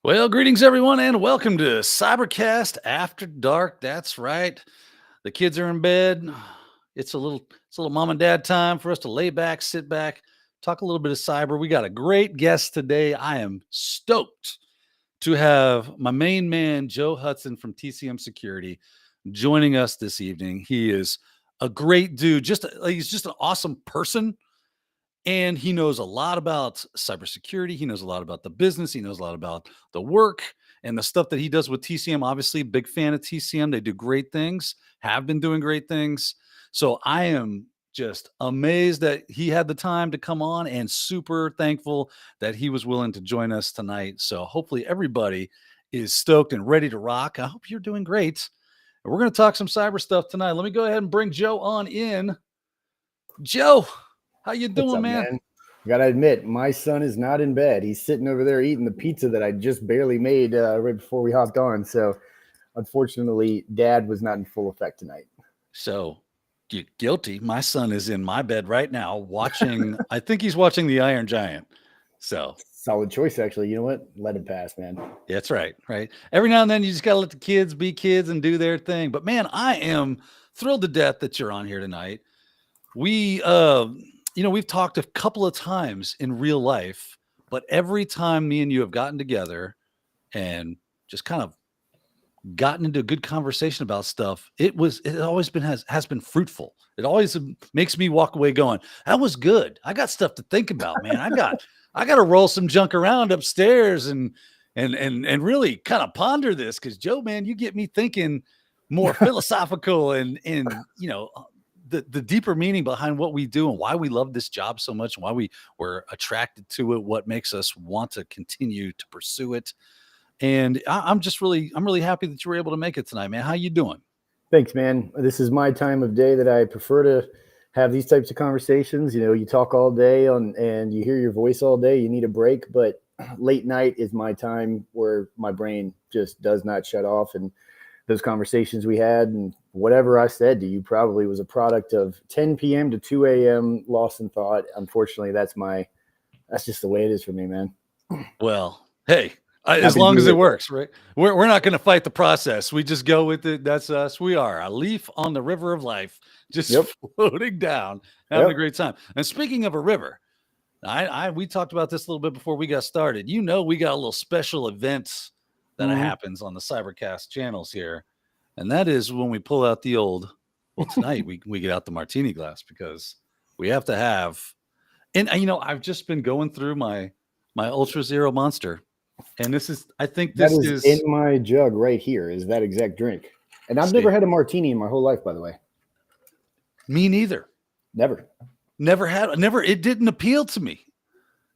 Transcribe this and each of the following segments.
Well, greetings everyone, and welcome to CyberCast After Dark. That's right. The kids are in bed. It's a little mom and dad time for us to lay back, sit back, talk a little bit of cyber. We got a great guest today. I am stoked to have my main man, Joe Hudson from TCM-Security, joining us this evening. He is a great dude. He's just an awesome person. And he knows a lot about cybersecurity. He knows a lot about the business. He knows a lot about the work and the stuff that he does with TCM. Obviously, big fan of TCM. They do great things, have been doing great things. So I am just amazed that he had the time to come on and super thankful that he was willing to join us tonight. So hopefully everybody is stoked and ready to rock. I hope you're doing great. And we're going to talk some cyber stuff tonight. Let me go ahead and bring Joe on in. Joe, how you doing, What's up, man? I gotta admit, my son is not in bed. He's sitting over there eating the pizza that I just barely made right before we hopped on. So, unfortunately, Dad was not in full effect tonight. So, you're guilty. My son is in my bed right now watching. I think he's watching The Iron Giant. So, Solid choice, actually. You know what? Let him pass, man. that's right. Right. Every now and then, you just gotta let the kids be kids and do their thing. But man, I am thrilled to death that you're on here tonight. We've talked a couple of times in real life, but every time me and you have gotten together and just kind of gotten into a good conversation about stuff, it always has been fruitful. It always makes me walk away going, that was good. I got stuff to think about, man. I got to roll some junk around upstairs and really kind of ponder this. Cause Joe, man, you get me thinking more philosophical and the deeper meaning behind what we do and why we love this job so much and why we were attracted to it, what makes us want to continue to pursue it. And I'm really happy that you were able to make it tonight, man. How you doing? Thanks, man. This is my time of day that I prefer to have these types of conversations. You know, you talk all day and you hear your voice all day. You need a break, but late night is my time where my brain just does not shut off. And those conversations we had and whatever I said to you probably was a product of 10 p.m. to 2 a.m. lost in thought. Unfortunately, that's just the way it is for me, man. Well, hey, as long as it works, right? We're not going to fight the process. We just go with it. That's us. We are a leaf on the river of life, just floating down, having a great time. And speaking of a river, we talked about this a little bit before we got started. You know, we got a little special event that happens on the CyberCast channels here. And that is when we pull out tonight we get out the martini glass because we have to have, and I've just been going through my Ultra Zero Monster. And this is in my jug right here is that exact drink. And I've never had a martini in my whole life, by the way. Me neither. Never had, it didn't appeal to me.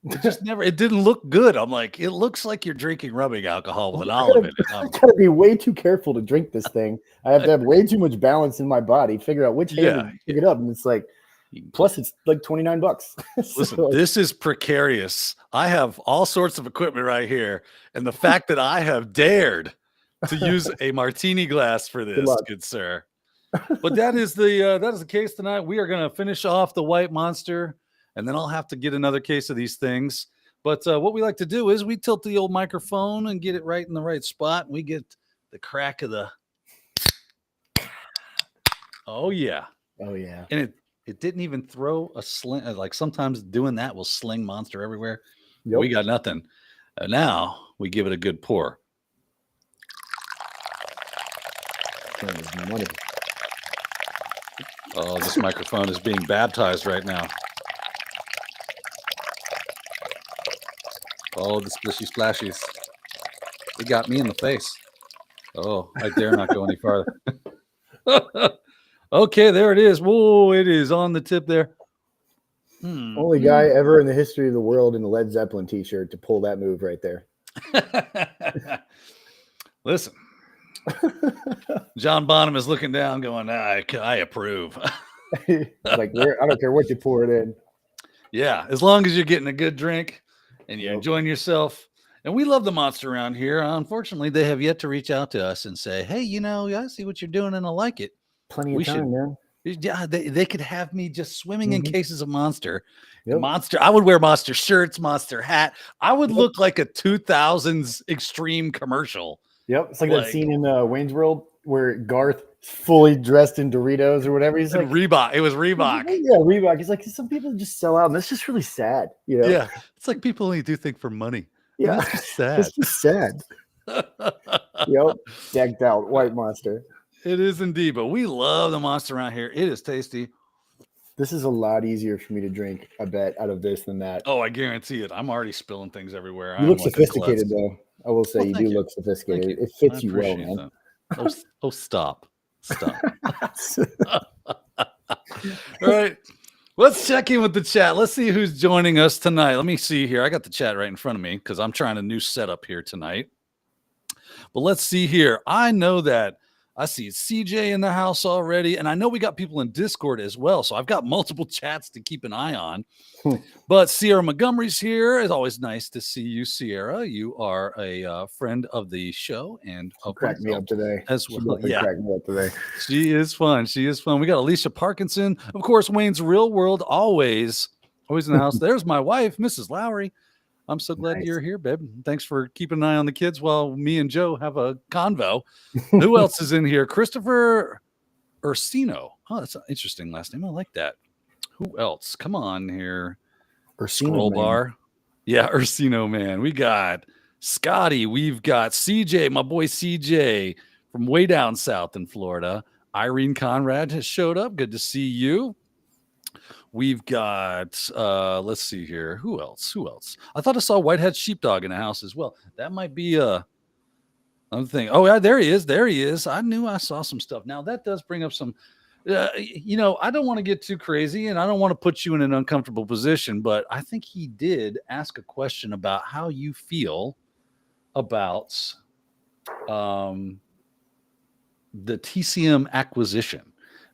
It didn't look good. I'm like, it looks like you're drinking rubbing alcohol with an olive in it. I gotta be way too careful to drink this thing. I have to have way too much balance in my body, figure out which hand to pick it up. And it's like, plus it's like $29. Listen, this is precarious. I have all sorts of equipment right here. And the fact that I have dared to use a martini glass for this, good sir. But that is the case tonight. We are going to finish off the White Monster. And then I'll have to get another case of these things. But what we like to do is we tilt the old microphone and get it right in the right spot. And we get the crack of the. Oh, yeah. Oh, yeah. And it didn't even throw a sling. Like sometimes doing that will sling Monster everywhere. Yep. We got nothing. Now we give it a good pour. Oh, this microphone is being baptized right now. Oh, the splishy splashies. It got me in the face. Oh, I dare not go any farther. Okay, there it is. Whoa, it is on the tip there. Only guy ever in the history of the world in a Led Zeppelin t-shirt to pull that move right there. Listen, John Bonham is looking down going, I approve. Like, I don't care what you pour it in. Yeah, as long as you're getting a good drink and you're enjoying yourself. And we love the Monster around here. Unfortunately, they have yet to reach out to us and say, hey, I see what you're doing and I like it. Plenty of time, man. Yeah, they could have me just swimming in cases of Monster. And Yep. Monster, I would wear Monster shirts, Monster hat. I would Yep. look like a 2000s extreme commercial. Yep. It's like that Like, scene in Wayne's World where Garth is fully dressed in Doritos or whatever. He's and like, Reebok. It was Reebok. yeah, Reebok. He's like, some people just sell out, and that's just really sad, you know? Yeah. It's like people only do think for money. And Yeah. that's just sad. It's just sad. Yep. Decked out white Monster. It is indeed, but we love the Monster around here. It is tasty. This is a lot easier for me to drink, I bet, out of this than that. Oh, I guarantee it. I'm already spilling things everywhere. You I'm look like sophisticated, though. I will say, Well, you thank do you. look sophisticated. Thank you. It fits I you well, appreciate man. that. Oh, stop. Stop. All right. Let's check in with the chat. Let's see who's joining us tonight. Let me see here. I got the chat right in front of me because I'm trying a new setup here tonight. But let's see here. I know that I see CJ in the house already, and I know we got people in Discord as well. So I've got multiple chats to keep an eye on. But Sierra Montgomery's here. It's always nice to see you, Sierra. You are a friend of the show and Crack me up today as well. Yeah, crack me up today. she is fun. She is fun. We got Alicia Parkinson, of course. Wayne's Real World, always in the house. There's my wife, Mrs. Lowry. I'm so glad you're here, babe. Thanks for keeping an eye on the kids while me and Joe have a convo. Who else is in here? Christopher Ursino. Oh, that's an interesting last name. I like that. Who else? Come on here. Scroll bar. Yeah, Ursino man. We got Scotty. We've got CJ, my boy CJ from way down south in Florida. Irene Conrad has showed up. Good to see you. We've got let's see here. Who else? I thought I saw Whitehead Sheepdog in the house as well. That might be another thing. Oh yeah, there he is. I knew I saw some stuff. Now that does bring up some I don't want to get too crazy and I don't want to put you in an uncomfortable position, but I think he did ask a question about how you feel about the TCM acquisition.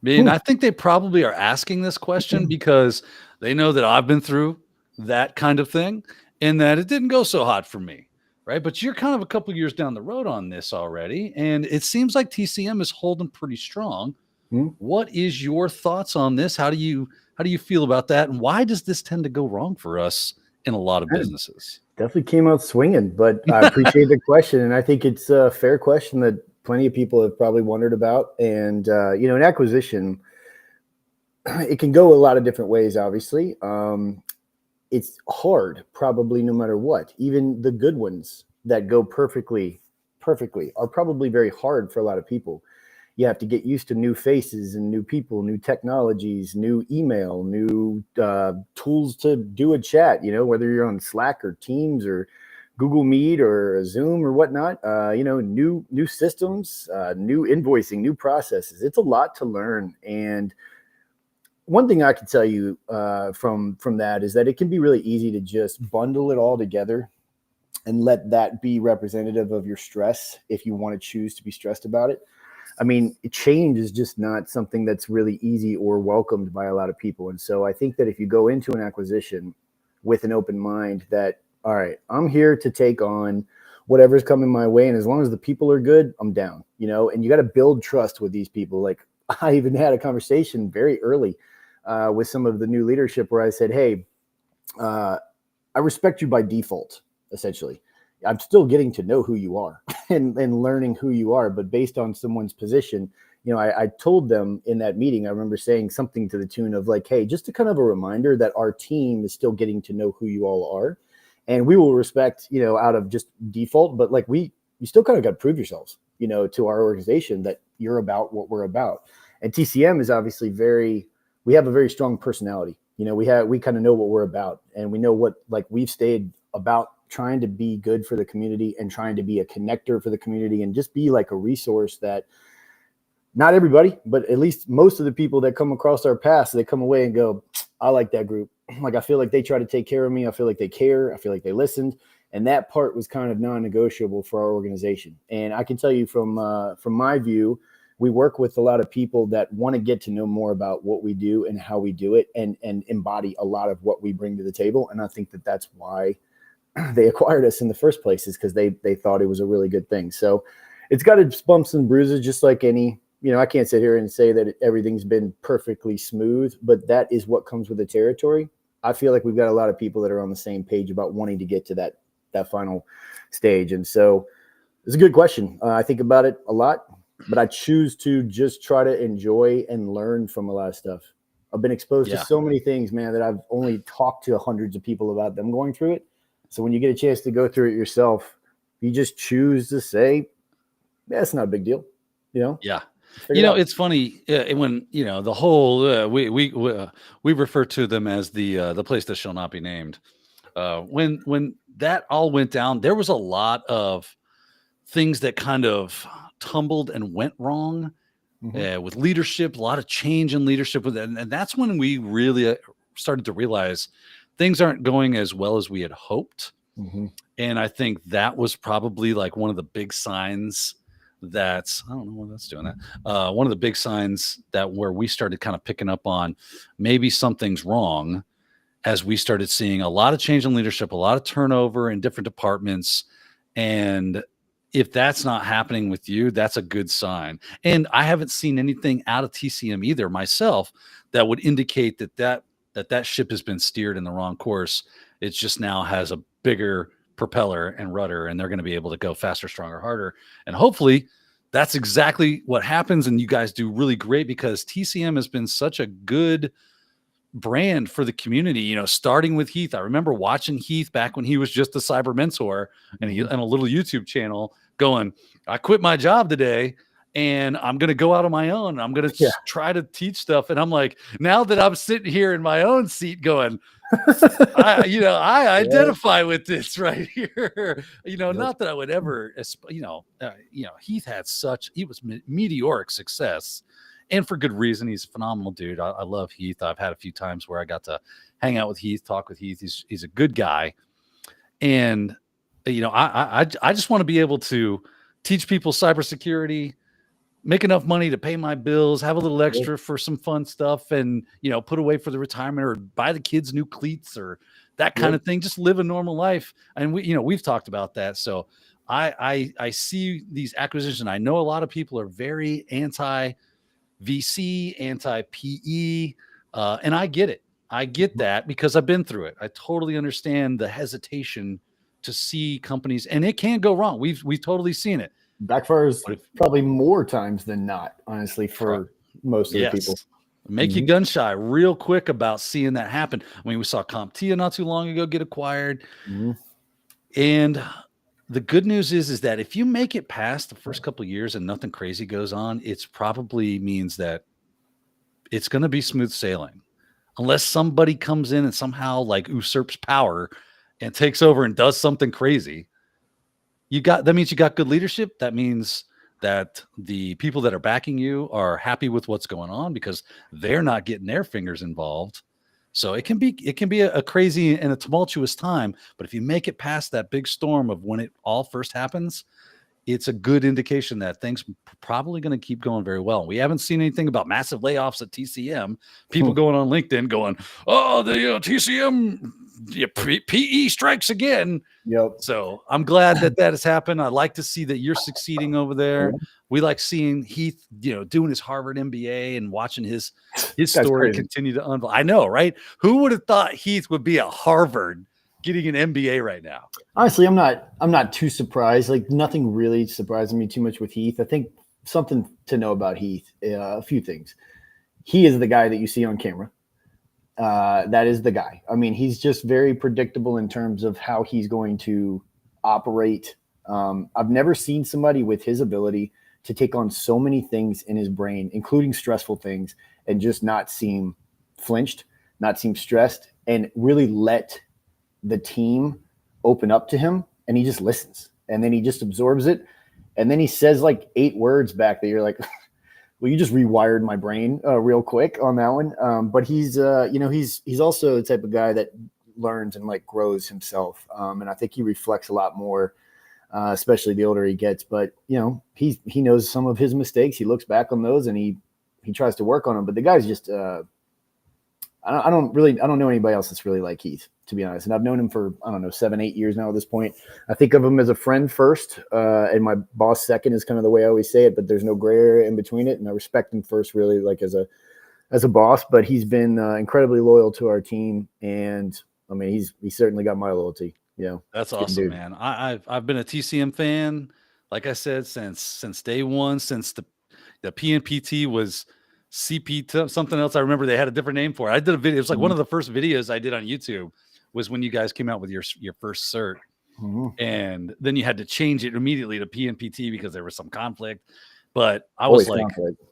I mean, I think they probably are asking this question because they know that I've been through that kind of thing and that it didn't go so hot for me, right? But you're kind of a couple years down the road on this already, and it seems like TCM is holding pretty strong. What is your thoughts on this? How do you feel about that? And why does this tend to go wrong for us in a lot of businesses? Definitely came out swinging, but I appreciate the question. And I think it's a fair question that plenty of people have probably wondered about. And, an acquisition, it can go a lot of different ways, obviously. It's hard, probably no matter what. Even the good ones that go perfectly are probably very hard for a lot of people. You have to get used to new faces and new people, new technologies, new email, new tools to do a chat, whether you're on Slack or Teams or Google Meet or Zoom or whatnot, new systems, new invoicing, new processes. It's a lot to learn. And one thing I can tell you from that is that it can be really easy to just bundle it all together and let that be representative of your stress if you want to choose to be stressed about it. I mean, change is just not something that's really easy or welcomed by a lot of people. And so I think that if you go into an acquisition with an open mind that, all right, I'm here to take on whatever's coming my way. And as long as the people are good, I'm down, and you got to build trust with these people. Like I even had a conversation very early with some of the new leadership where I said, hey, I respect you by default, essentially. I'm still getting to know who you are and learning who you are, but based on someone's position, I told them in that meeting, I remember saying something to the tune of like, hey, just a kind of a reminder that our team is still getting to know who you all are. And we will respect, out of just default, but like you still kind of got to prove yourselves, to our organization that you're about what we're about. And TCM is obviously we have a very strong personality. We kind of know what we're about, and we know what, like, we've stayed about trying to be good for the community and trying to be a connector for the community and just be like a resource that not everybody, but at least most of the people that come across our paths, they come away and go, I like that group. Like, I feel like they try to take care of me. I feel like they care. I feel like they listened. And that part was kind of non-negotiable for our organization. And I can tell you from my view, we work with a lot of people that want to get to know more about what we do and how we do it and embody a lot of what we bring to the table. And I think that that's why they acquired us in the first place, is because they thought it was a really good thing. So it's got its bumps and bruises, just like any I can't sit here and say that everything's been perfectly smooth, but that is what comes with the territory. I feel like we've got a lot of people that are on the same page about wanting to get to that final stage. And so it's a good question. I think about it a lot, but I choose to just try to enjoy and learn from a lot of stuff. I've been exposed to so many things, man, that I've only talked to hundreds of people about them going through it. So when you get a chance to go through it yourself, you just choose to say, yeah, it's not a big deal, Yeah. Figure it out. It's funny when, the whole, we refer to them as the place that shall not be named. When that all went down, there was a lot of things that kind of tumbled and went wrong with leadership, a lot of change in leadership. And that's when we really started to realize things aren't going as well as we had hoped. And I think that was probably like one of the big signs that's, I don't know why that's doing that. One of the big signs that where we started kind of picking up on maybe something's wrong as we started seeing a lot of change in leadership, a lot of turnover in different departments. And if that's not happening with you, that's a good sign. And I haven't seen anything out of TCM either myself that would indicate that ship has been steered in the wrong course. It just now has a bigger propeller and rudder, and they're going to be able to go faster, stronger, harder. And hopefully that's exactly what happens. And you guys do really great because TCM has been such a good brand for the community, starting with Heath. I remember watching Heath back when he was just a cyber mentor and a little YouTube channel going, I quit my job today and I'm going to go out on my own. I'm going to try to teach stuff. And I'm like, now that I'm sitting here in my own seat going, I identify with this right here. Not that I would ever, Heath he was meteoric success. And for good reason. He's a phenomenal dude. I love Heath. I've had a few times where I got to hang out with Heath, talk with Heath. He's a good guy. And, I just want to be able to teach people cybersecurity, make enough money to pay my bills, have a little extra for some fun stuff and, put away for the retirement or buy the kids new cleats or that kind of thing. Just live a normal life. And we've talked about that. So I see these acquisitions. I know a lot of people are very anti VC, anti-PE, and I get it. I get that because I've been through it. I totally understand the hesitation to see companies, and it can go wrong. We've totally seen it. Backfires probably more times than not, honestly, for most of the people. Make you gun shy real quick about seeing that happen. I mean, we saw CompTIA not too long ago get acquired, and the good news is that if you make it past the first couple of years and nothing crazy goes on, it's probably means that it's going to be smooth sailing unless somebody comes in and somehow like usurps power and takes over and does something crazy. That means you got good leadership. That means that the people that are backing you are happy with what's going on because they're not getting their fingers involved. So it can be a crazy and a tumultuous time, but if you make it past that big storm of when it all first happens, it's a good indication that things probably going to keep going very well. We haven't seen anything about massive layoffs at TCM. People going on LinkedIn going, "Oh, the TCM PE strikes again." Yep. So I'm glad that has happened. I like to see that you're succeeding over there. We like seeing Heath, doing his Harvard MBA and watching his story continue to unfold. I know, right? Who would have thought Heath would be at Harvard getting an MBA right now? Honestly, I'm not too surprised. Like nothing really surprises me too much with Heath. I think something to know about Heath, a few things. He is the guy that you see on camera. That is the guy. I mean, he's just very predictable in terms of how he's going to operate. I've never seen somebody with his ability to take on so many things in his brain, including stressful things, and just not seem flinched, not seem stressed, and really let the team open up to him. And he just listens, and then he just absorbs it. And then he says like 8 words back that you're like, well, you just rewired my brain real quick on that one. But he's, he's also the type of guy that learns and like grows himself. And I think he reflects a lot more, especially the older he gets. But, he knows some of his mistakes. He looks back on those and he tries to work on them. But the guy's just I don't know anybody else that's really like Heath, to be honest. And I've known him for, I don't know, 7-8 years now at this point. I think of him as a friend first, and my boss second is kind of the way I always say it, but there's no gray area in between it. And I respect him first, really, like as a boss, but he's been incredibly loyal to our team. And I mean, he's certainly got my loyalty. That's awesome, man. I've been a TCM fan, like I said, since day one, since the PNPT was something else. I remember they had a different name for it. I did a video. It was like one of the first videos I did on YouTube was when you guys came out with your first cert. And then you had to change it immediately to PNPT because there was some conflict. But I was like,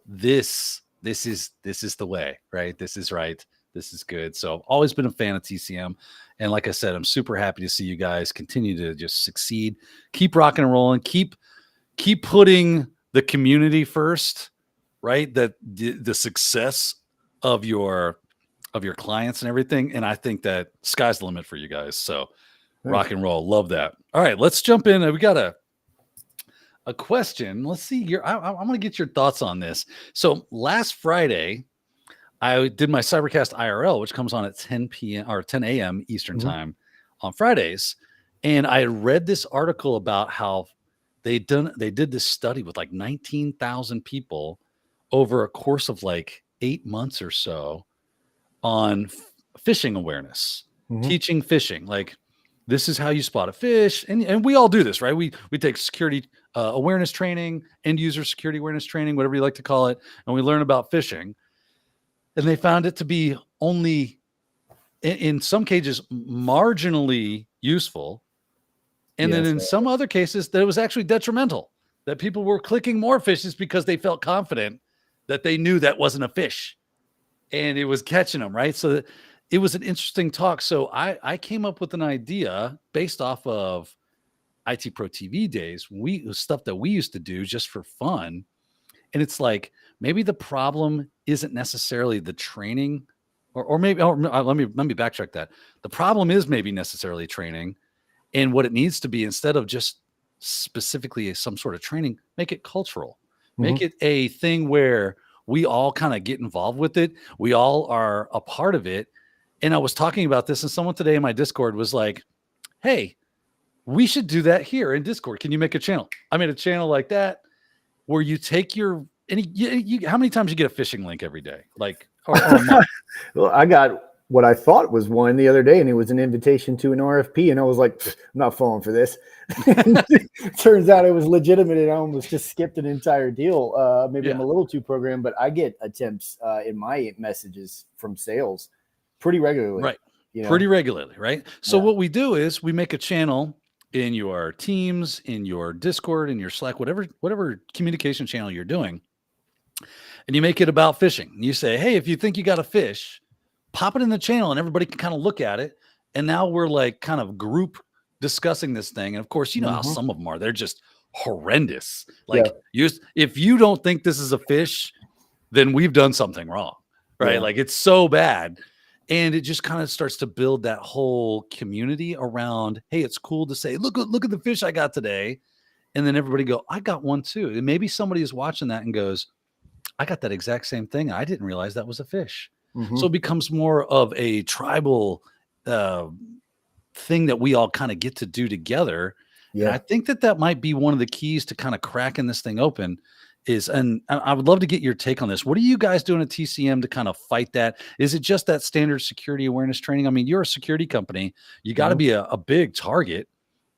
this is the way, right? This is right. This is good. So I've always been a fan of TCM. And like I said, I'm super happy to see you guys continue to just succeed. Keep rocking and rolling. Keep putting the community first, right? That the success of your clients and everything. And I think that sky's the limit for you guys. So rock and roll. Love that. All right, let's jump in. We got a question. Let's see. I'm going to get your thoughts on this. So last Friday, I did my CyberCast IRL, which comes on at 10 p.m. or 10 a.m. Eastern time on Fridays. And I read this article about how they did this study with like 19,000 people over a course of like 8 months or so on phishing awareness, teaching phishing. Like, this is how you spot a fish. And we all do this, right? We take security awareness training, end user security awareness training, whatever you like to call it. And we learn about phishing. And they found it to be only, in some cases, marginally useful. And then in some other cases, that it was actually detrimental, that people were clicking more fishes because they felt confident that they knew that wasn't a fish and it was catching them, right? So it was an interesting talk. So I came up with an idea based off of IT Pro TV days, stuff that we used to do just for fun. And it's like, maybe the problem isn't necessarily the training, or maybe let me backtrack that. The problem is maybe necessarily training, and what it needs to be, instead of just specifically some sort of training, make it cultural, make it a thing where we all kind of get involved with it. We all are a part of it. And I was talking about this, and someone today in my Discord was like, hey, we should do that here in Discord. Can you make a channel? I made a channel like that where you take your, how many times you get a phishing link every day? Like, or a month? Well, I got what I thought was one the other day, and it was an invitation to an RFP. And I was like, I'm not falling for this. Turns out it was legitimate, and I almost just skipped an entire deal. Maybe I'm a little too programmed, but I get attempts in my messages from sales pretty regularly. Right. Pretty regularly, right? So what we do is we make a channel in your Teams, in your Discord, in your Slack, whatever communication channel you're doing, and you make it about phishing. You say, hey, if you think you got a fish, pop it in the channel and everybody can kind of look at it. And now we're like kind of group discussing this thing. And of course, you know how some of them are. They're just horrendous. Like, if you don't think this is a fish, then we've done something wrong, right? Like, it's so bad. And it just kind of starts to build that whole community around, hey, it's cool to say, look at the fish I got today. And then everybody go, I got one too. And maybe somebody is watching that and goes, I got that exact same thing. I didn't realize that was a fish. So it becomes more of a tribal thing that we all kind of get to do together. And I think that might be one of the keys to kind of cracking this thing open is, and I would love to get your take on this. What are you guys doing at TCM to kind of fight that? Is it just that standard security awareness training? I mean, you're a security company. You got to be a big target.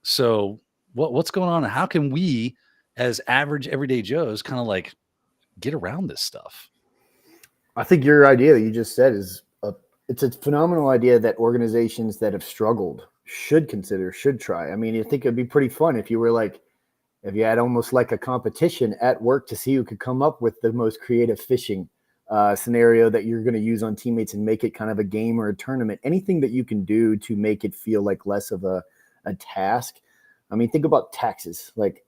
So what's going on? And how can we, as average everyday Joes, kind of like get around this stuff? I think your idea that you just said it's a phenomenal idea that organizations that have struggled should try. I mean, I think it'd be pretty fun if you had almost like a competition at work to see who could come up with the most creative phishing scenario that you're going to use on teammates and make it kind of a game or a tournament. Anything that you can do to make it feel like less of a task. I mean, think about taxes. Like,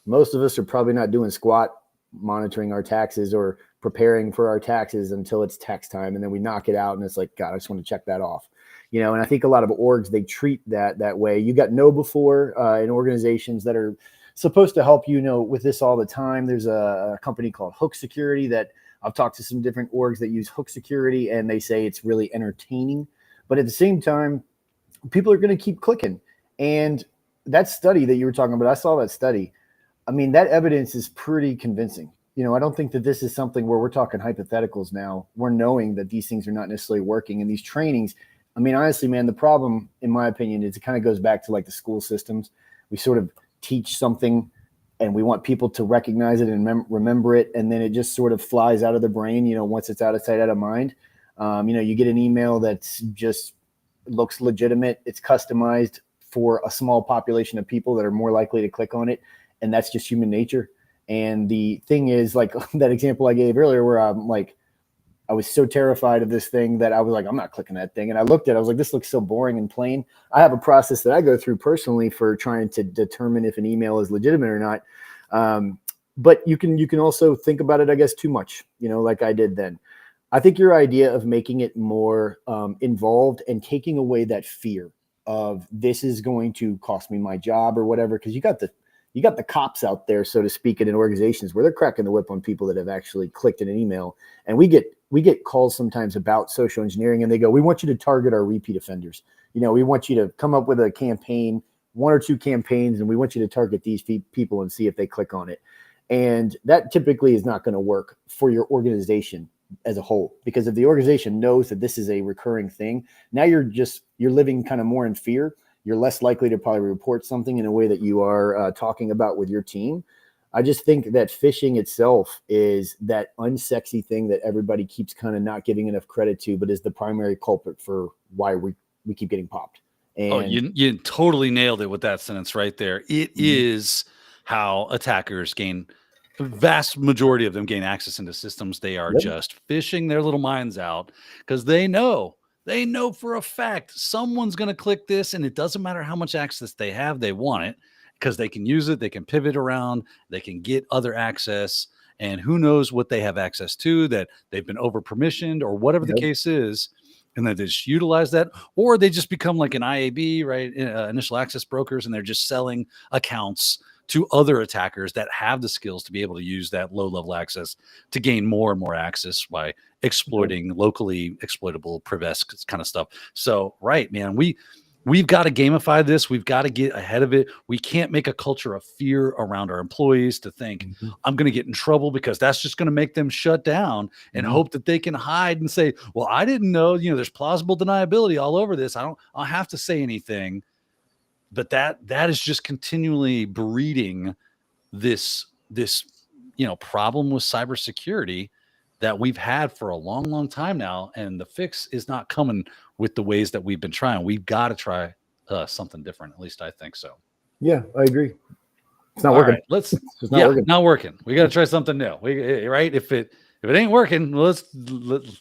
most of us are probably not doing squat monitoring our taxes or preparing for our taxes until it's tax time, and then we knock it out and it's like, God, I just want to check that off. And I think a lot of orgs, they treat that way. You got KnowBe4 in organizations that are supposed to help you know with this all the time. There's a company called Hook Security that I've talked to some different orgs that use Hook Security, and they say it's really entertaining. But at the same time, people are going to keep clicking. And that study that you were talking about, I saw that study. I mean, that evidence is pretty convincing. I don't think that this is something where we're talking hypotheticals now. We're knowing that these things are not necessarily working. And these trainings, I mean, honestly, man, the problem, in my opinion, is it kind of goes back to like the school systems. We sort of teach something and we want people to recognize it and remember it. And then it just sort of flies out of the brain, once it's out of sight, out of mind. You get an email that's just looks legitimate. It's customized for a small population of people that are more likely to click on it. And that's just human nature. And the thing is, like that example I gave earlier where I'm like, I was so terrified of this thing that I was like, I'm not clicking that thing. And I looked at it, I was like, this looks so boring and plain. I have a process that I go through personally for trying to determine if an email is legitimate or not. But you can also think about it, I guess, too much, like I did then. I think your idea of making it more involved and taking away that fear of this is going to cost me my job or whatever, because you got the cops out there, so to speak, in organizations where they're cracking the whip on people that have actually clicked in an email. And we get calls sometimes about social engineering, and they go, we want you to target our repeat offenders. We want you to come up with a campaign, 1 or 2 campaigns, and we want you to target these people and see if they click on it. And that typically is not going to work for your organization as a whole, because if the organization knows that this is a recurring thing, now you're living kind of more in fear. You're less likely to probably report something in a way that you are talking about with your team. I just think that phishing itself is that unsexy thing that everybody keeps kind of not giving enough credit to, but is the primary culprit for why we keep getting popped. And you totally nailed it with that sentence right there. It is how attackers gain. The vast majority of them gain access into systems. They are just fishing their little minds out because they know for a fact someone's going to click this, and it doesn't matter how much access they have, they want it because they can use it, they can pivot around, they can get other access, and who knows what they have access to that they've been over permissioned or whatever the case is, and then they just utilize that, or they just become like an IAB, right? Initial access brokers, and they're just selling accounts to other attackers that have the skills to be able to use that low-level access to gain more and more access by exploiting locally exploitable PrivEsk kind of stuff. So, right, man, we've got to gamify this. We've got to get ahead of it. We can't make a culture of fear around our employees to think I'm going to get in trouble, because that's just going to make them shut down and hope that they can hide and say, well, I didn't know, there's plausible deniability all over this. I'll have to say anything. But that is just continually breeding this problem with cybersecurity that we've had for a long, long time now. And the fix is not coming with the ways that we've been trying. We've got to try something different. At least I think so. Yeah, I agree. It's not working. Right, not working. We got to try something new. Right. If it ain't working, let's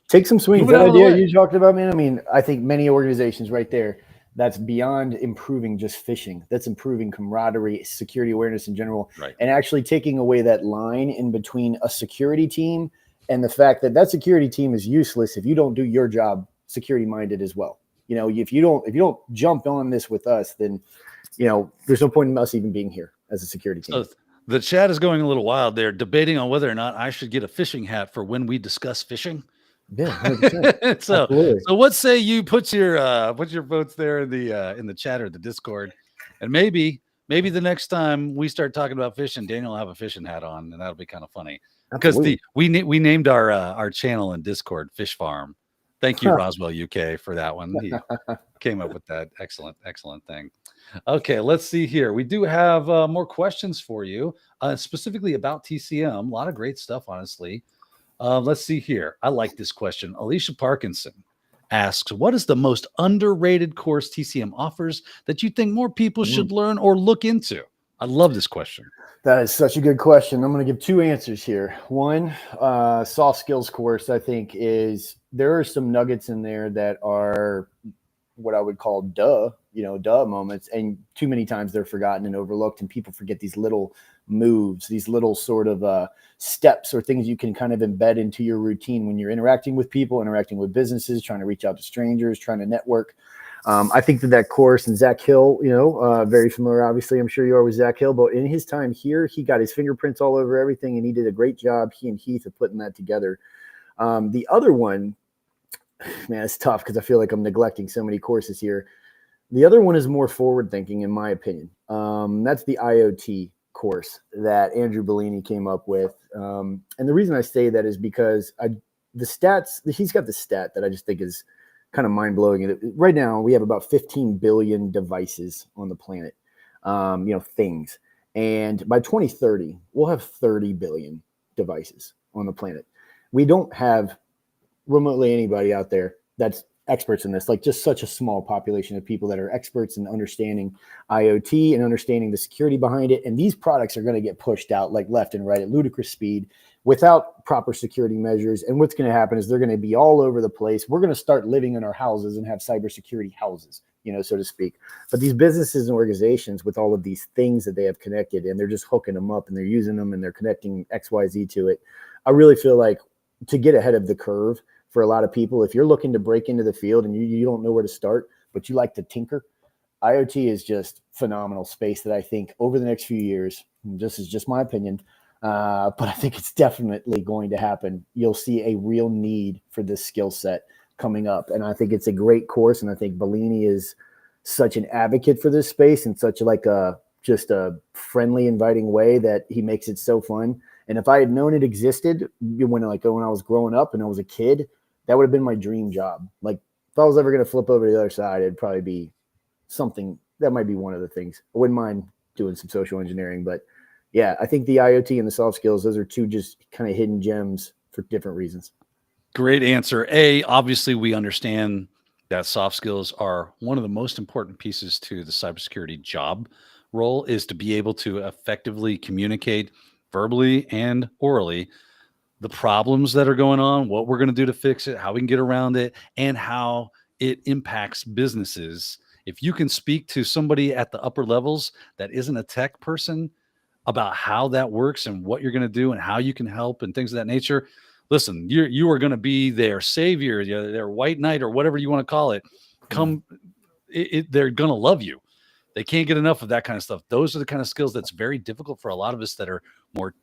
take some swings. That idea you talked about, man. I mean, I think many organizations right there, that's beyond improving just phishing. That's improving camaraderie, security awareness in general, and actually taking away that line in between a security team and the fact that security team is useless if you don't do your job security minded as well. If you don't jump on this with us, then there's no point in us even being here as a security team. So the chat is going a little wild. They're debating on whether or not I should get a phishing hat for when we discuss phishing. Yeah, 100%. so what say you put your votes there in the chat or the Discord, and maybe the next time we start talking about fishing, Daniel will have a fishing hat on, and that'll be kind of funny because we named our channel in Discord Fish Farm. Thank you, Roswell UK, for that one. He came up with that excellent thing. Okay, let's see here. We do have more questions for you, specifically about TCM. A lot of great stuff, honestly. Let's see here. I like this question. Alicia Parkinson asks, what is the most underrated course TCM offers that you think more people should learn or look into? I love this question. That is such a good question. I'm going to give 2 answers here. One, soft skills course, I think there are some nuggets in there that are what I would call duh moments. And too many times they're forgotten and overlooked, and people forget these little moves, these little sort of steps or things you can kind of embed into your routine when you're interacting with people, interacting with businesses, trying to reach out to strangers, trying to network. I think that course, and Zach Hill, very familiar, obviously, I'm sure you are with Zach Hill, but in his time here, he got his fingerprints all over everything, and he did a great job, he and Heath, of putting that together. The other one, man, it's tough because I feel like I'm neglecting so many courses here. The other one is more forward thinking, in my opinion. That's the IoT course that Andrew Bellini came up with. And the reason I say that is because the stats, he's got the stat that I just think is kind of mind blowing. Right now, we have about 15 billion devices on the planet, things. And by 2030, we'll have 30 billion devices on the planet. We don't have remotely anybody out there that's experts in this, like just such a small population of people that are experts in understanding IoT and understanding the security behind it. And these products are going to get pushed out like left and right at ludicrous speed without proper security measures. And what's going to happen is they're going to be all over the place. We're going to start living in our houses and have cybersecurity houses, so to speak. But these businesses and organizations with all of these things that they have connected, and they're just hooking them up and they're using them and they're connecting XYZ to it. I really feel like to get ahead of the curve for a lot of people, if you're looking to break into the field and you don't know where to start, but you like to tinker, IoT is just phenomenal space that I think over the next few years, this is just my opinion, but I think it's definitely going to happen. You'll see a real need for this skill set coming up. And I think it's a great course. And I think Bellini is such an advocate for this space in such just a friendly, inviting way that he makes it so fun. And if I had known it existed when I was growing up and I was a kid, that would have been my dream job. Like if I was ever going to flip over to the other side, it'd probably be something that might be one of the things. I wouldn't mind doing some social engineering, but yeah, I think the IoT and the soft skills, those are two just kind of hidden gems for different reasons. Great answer. Obviously we understand that soft skills are one of the most important pieces to the cybersecurity job role, is to be able to effectively communicate verbally and orally the problems that are going on, what we're going to do to fix it, how we can get around it, and how it impacts businesses. If you can speak to somebody at the upper levels that isn't a tech person about how that works and what you're going to do and how you can help and things of that nature, listen, you are going to be their savior, their white knight, or whatever you want to call it. They're going to love you. They can't get enough of that kind of stuff. Those are the kind of skills that's very difficult for a lot of us that are more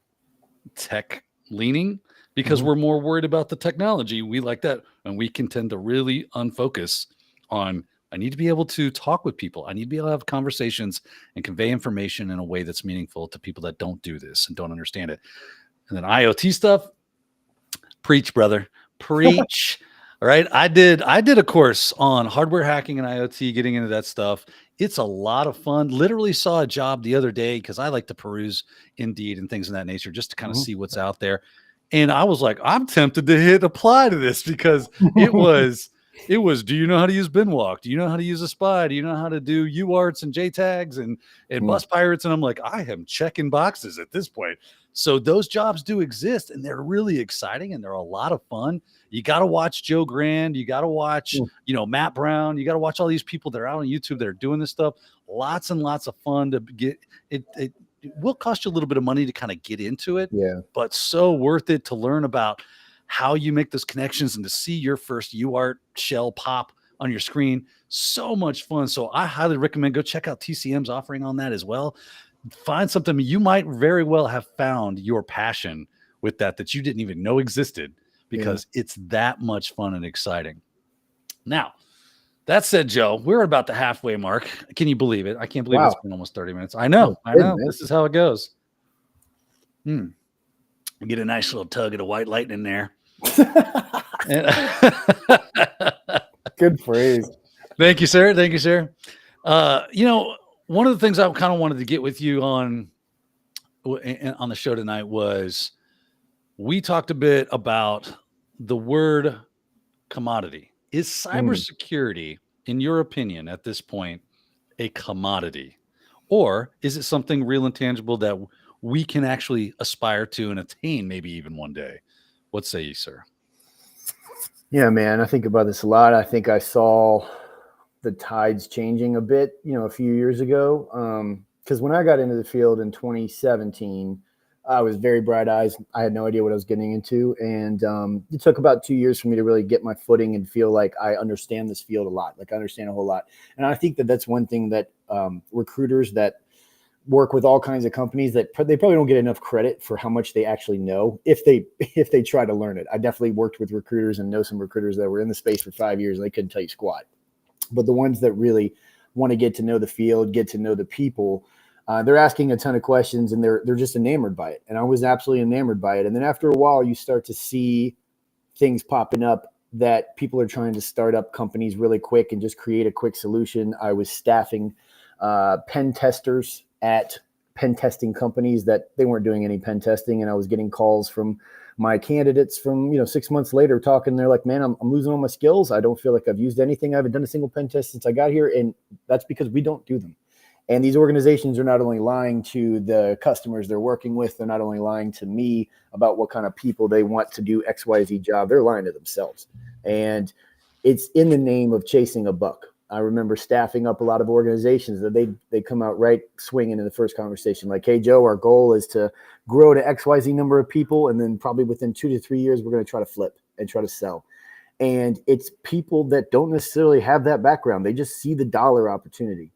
tech leaning, because we're more worried about the technology. We like that. And we can tend to really unfocus on, I need to be able to talk with people. I need to be able to have conversations and convey information in a way that's meaningful to people that don't do this and don't understand it. And then IoT stuff, preach, brother, preach. All right. I did a course on hardware hacking and IoT, getting into that stuff. It's a lot of fun. Literally saw a job the other day because I like to peruse Indeed and things of that nature just to kind of see what's out there. And I was like, I'm tempted to hit apply to this because it was, do you know how to use Binwalk? Do you know how to use a spy? Do you know how to do UARTs and JTags and bus pirates? And I'm like, I am checking boxes at this point. So those jobs do exist and they're really exciting and they're a lot of fun. You got to watch Joe Grand. You got to watch, Matt Brown. You got to watch all these people that are out on YouTube that are doing this stuff. Lots and lots of fun to get it. It will cost you a little bit of money to kind of get into it, but so worth it to learn about how you make those connections and to see your first UART shell pop on your screen. So much fun. So I highly recommend go check out TCM's offering on that as well. Find something. You might very well have found your passion with that you didn't even know existed, because it's that much fun and exciting. Now, that said, Joe, we're about the halfway mark. Can you believe it? I can't believe it's been almost 30 minutes. I know. This is how it goes. Get a nice little tug of the white lightning there. Good phrase. Thank you, sir. Thank you, sir. One of the things I kind of wanted to get with you on the show tonight was we talked a bit about the word commodity. Is cybersecurity, in your opinion, at this point, a commodity? Or is it something real and tangible that we can actually aspire to and attain maybe even one day? What say you, sir? Yeah, man, I think about this a lot. I think I saw the tides changing a bit, a few years ago. Because when I got into the field in 2017, I was very bright eyes. I had no idea what I was getting into. And it took about 2 years for me to really get my footing and feel like I understand this field a lot. Like I understand a whole lot. And I think that that's one thing that recruiters that work with all kinds of companies that they probably don't get enough credit for how much they actually know if they try to learn it. I definitely worked with recruiters and know some recruiters that were in the space for 5 years and they couldn't tell you squat. But the ones that really want to get to know the field, get to know the people, they're asking a ton of questions and they're just enamored by it. And I was absolutely enamored by it. And then after a while, you start to see things popping up that people are trying to start up companies really quick and just create a quick solution. I was staffing pen testers at pen testing companies that they weren't doing any pen testing. And I was getting calls from my candidates from, 6 months later talking. They're like, man, I'm losing all my skills. I don't feel like I've used anything. I haven't done a single pen test since I got here. And that's because we don't do them. And these organizations are not only lying to the customers they're working with, they're not only lying to me about what kind of people they want to do XYZ job, they're lying to themselves. And it's in the name of chasing a buck. I remember staffing up a lot of organizations that they come out right swinging in the first conversation. Like, hey, Joe, our goal is to grow to XYZ number of people. And then probably within 2 to 3 years, we're going to try to flip and try to sell. And it's people that don't necessarily have that background. They just see the dollar opportunity.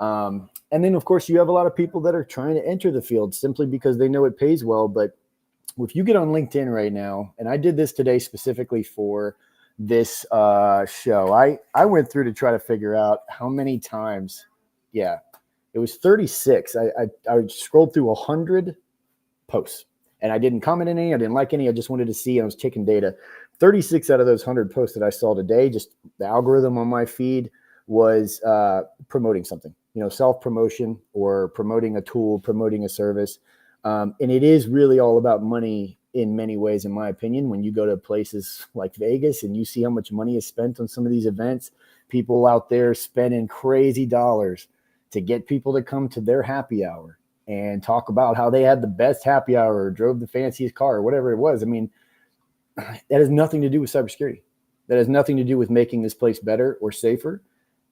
And then, of course, you have a lot of people that are trying to enter the field simply because they know it pays well. But if you get on LinkedIn right now, and I did this today specifically for this show, I went through to try to figure out how many times. Yeah, it was 36. I scrolled through 100 posts and I didn't comment any. I didn't like any. I just wanted to see. I was taking data. 36 out of those 100 posts that I saw today, just the algorithm on my feed was promoting something, self-promotion or promoting a tool, promoting a service. And it is really all about money in many ways, in my opinion. When you go to places like Vegas and you see how much money is spent on some of these events, people out there spending crazy dollars to get people to come to their happy hour and talk about how they had the best happy hour or drove the fanciest car or whatever it was. I mean, that has nothing to do with cybersecurity. That has nothing to do with making this place better or safer.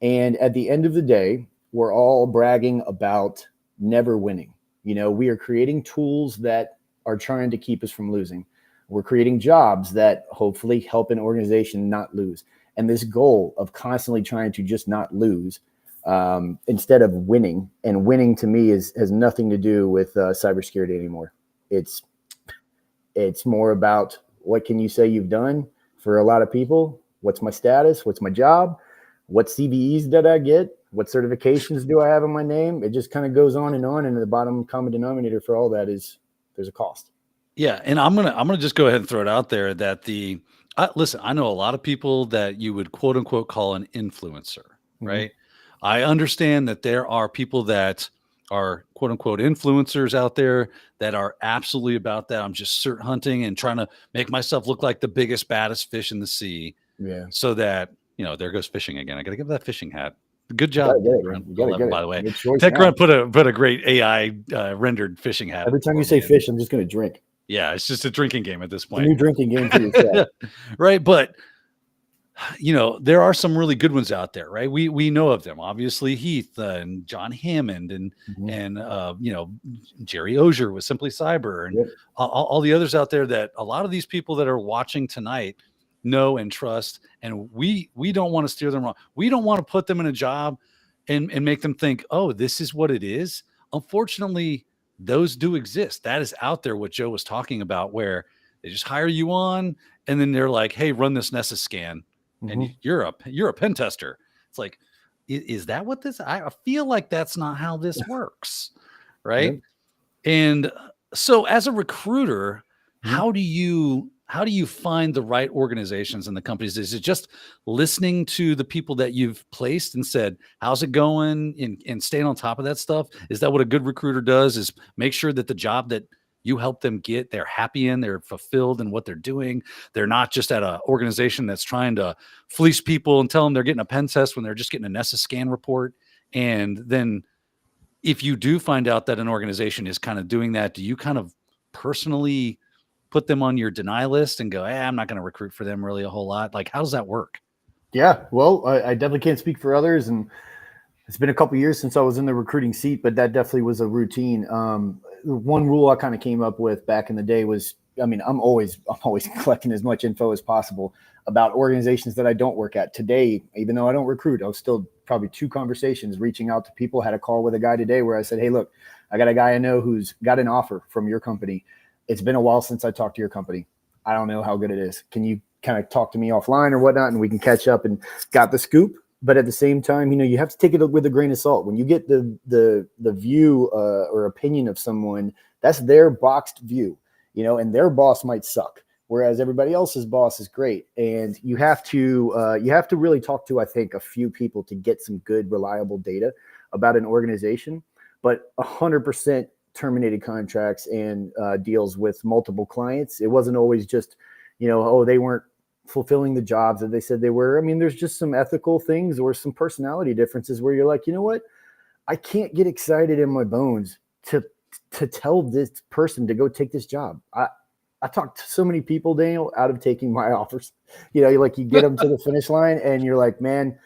And at the end of the day, we're all bragging about never winning. We are creating tools that are trying to keep us from losing. We're creating jobs that hopefully help an organization not lose. And this goal of constantly trying to just not lose instead of winning, and winning to me has nothing to do with cybersecurity anymore. It's more about what can you say you've done for a lot of people? What's my status? What's my job? What CVEs did I get? What certifications do I have in my name? It just kind of goes on. And the bottom common denominator for all that is there's a cost. Yeah. And I'm gonna just go ahead and throw it out there that listen, I know a lot of people that you would quote unquote call an influencer, right? I understand that there are people that are quote unquote influencers out there that are absolutely about that. I'm just cert hunting and trying to make myself look like the biggest, baddest fish in the sea. Yeah. So that, there goes fishing again. I got to give that fishing hat. Good job, You gotta get it. by the way. Good choice. TechGrunt put a great AI rendered fishing hat. Every time you say fish, I'm just going to drink. Yeah, it's just a drinking game at this point. A new drinking game for yourself. Right, but there are some really good ones out there, right? We know of them. Obviously, Heath and John Hammond and Jerry Ozier with Simply Cyber and all the others out there that a lot of these people that are watching tonight know and trust, and we don't want to steer them wrong. We don't want to put them in a job and make them think, oh, this is what it is. Unfortunately, those do exist. That is out there, what Joe was talking about, where they just hire you on and then they're like, hey, run this Nessus scan and you're a pen tester. It's like, is that what this? I feel like that's not how this works, right? And so, as a recruiter, how do you find the right organizations and the companies? Is it just listening to the people that you've placed and said, how's it going, and staying on top of that stuff? Is that what a good recruiter does? Is make sure that the job that you help them get, they're happy in, they're fulfilled in what they're doing. They're not just at an organization that's trying to fleece people and tell them they're getting a pen test when they're just getting a Nessus scan report. And then if you do find out that an organization is kind of doing that, do you kind of personally put them on your deny list and go, hey, I'm not going to recruit for them really a whole lot? Like, how does that work? Yeah, well, I definitely can't speak for others. And It's been a couple of years since I was in the recruiting seat, but that definitely was a routine. One rule I kind of came up with back in the day was, I mean, I'm always collecting as much info as possible about organizations that I don't work at. Today, even though I don't recruit, I was still probably 2 conversations reaching out to people. Had a call with a guy today where I said, hey, look, I got a guy I know who's got an offer from your company. It's been a while since I talked to your company. I don't know how good it is. Can you kind of talk to me offline or whatnot, and we can catch up? And got the scoop. But at the same time, you have to take it with a grain of salt. When you get the view or opinion of someone, that's their boxed view, and their boss might suck, whereas everybody else's boss is great. And you have to really talk to, I think, a few people to get some good, reliable data about an organization. But 100% terminated contracts and deals with multiple clients. It wasn't always just, they weren't fulfilling the jobs that they said they were. I mean, there's just some ethical things or some personality differences where you're like, you know what? I can't get excited in my bones to tell this person to go take this job. I talked to so many people, Daniel, out of taking my offers. You get them to the finish line and you're like, man,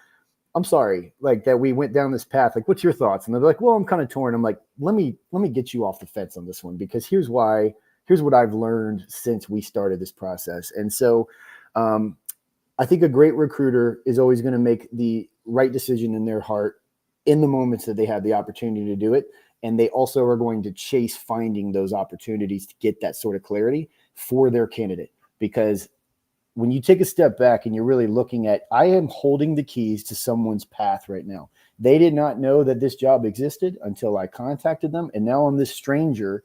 I'm sorry, like that we went down this path. Like, what's your thoughts? And they're like, well, I'm kind of torn. I'm like, let me get you off the fence on this one, because here's what I've learned since we started this process. And so I think a great recruiter is always going to make the right decision in their heart in the moments that they have the opportunity to do it. And they also are going to chase finding those opportunities to get that sort of clarity for their candidate. Because when you take a step back and you're really looking at, I am holding the keys to someone's path right now. They did not know that this job existed until I contacted them. And now I'm this stranger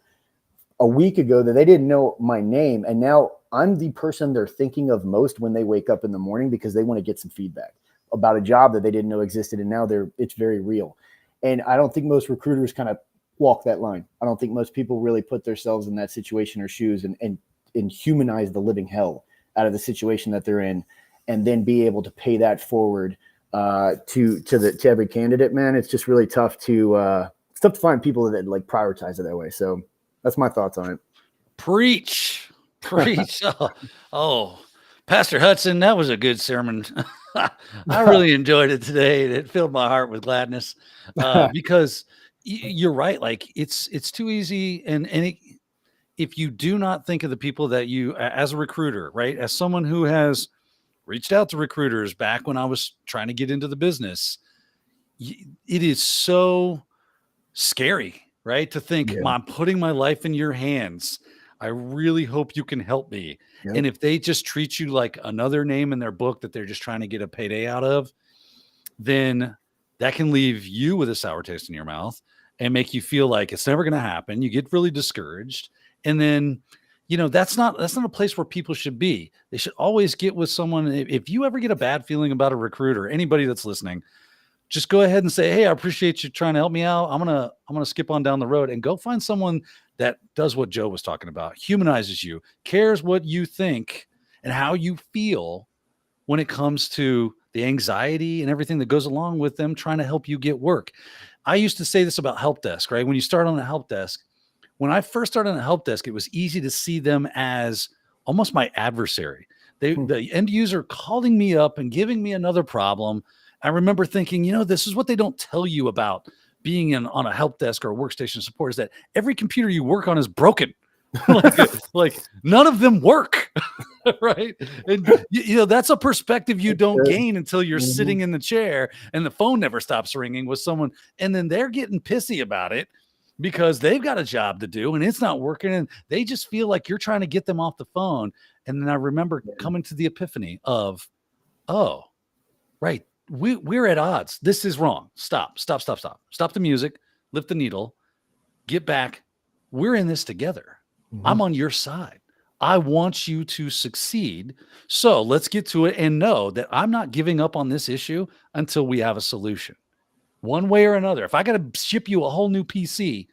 a week ago that they didn't know my name. And now I'm the person they're thinking of most when they wake up in the morning, because they want to get some feedback about a job that they didn't know existed. And now it's very real. And I don't think most recruiters kind of walk that line. I don't think most people really put themselves in that situation or shoes and humanize the living hell out of the situation that they're in, and then be able to pay that forward to every candidate. Man, it's just really tough to find people that like prioritize it that way. So that's my thoughts on it. Preach. Oh, Pastor Hudson, that was a good sermon. I really enjoyed it today. It filled my heart with gladness because you're right. Like it's too easy. And if you do not think of the people that you, as a recruiter, right, as someone who has reached out to recruiters back when I was trying to get into the business, it is so scary, right? To think, I'm putting my life in your hands. I really hope you can help me. Yep. And if they just treat you like another name in their book that they're just trying to get a payday out of, then that can leave you with a sour taste in your mouth and make you feel like it's never going to happen. You get really discouraged. And then, that's not a place where people should be. They should always get with someone. If you ever get a bad feeling about a recruiter, anybody that's listening, just go ahead and say, hey, I appreciate you trying to help me out. I'm going to skip on down the road and go find someone that does what Joe was talking about, humanizes you, cares what you think and how you feel when it comes to the anxiety and everything that goes along with them trying to help you get work. I used to say this about help desk, right? When you start on a help desk, when I first started on a help desk, it was easy to see them as almost my adversary. The end user calling me up and giving me another problem. I remember thinking, this is what they don't tell you about being on a help desk or a workstation support, is that every computer you work on is broken. like none of them work. Right. And that's a perspective you don't gain until you're sitting in the chair and the phone never stops ringing with someone. And then they're getting pissy about it because they've got a job to do and it's not working. And they just feel like you're trying to get them off the phone. And then I remember coming to the epiphany of, oh, right. We're at odds. This is wrong. Stop. Stop the music, lift the needle, get back. We're in this together. Mm-hmm. I'm on your side. I want you to succeed. So let's get to it and know that I'm not giving up on this issue until we have a solution. One way or another. If I got to ship you a whole new PC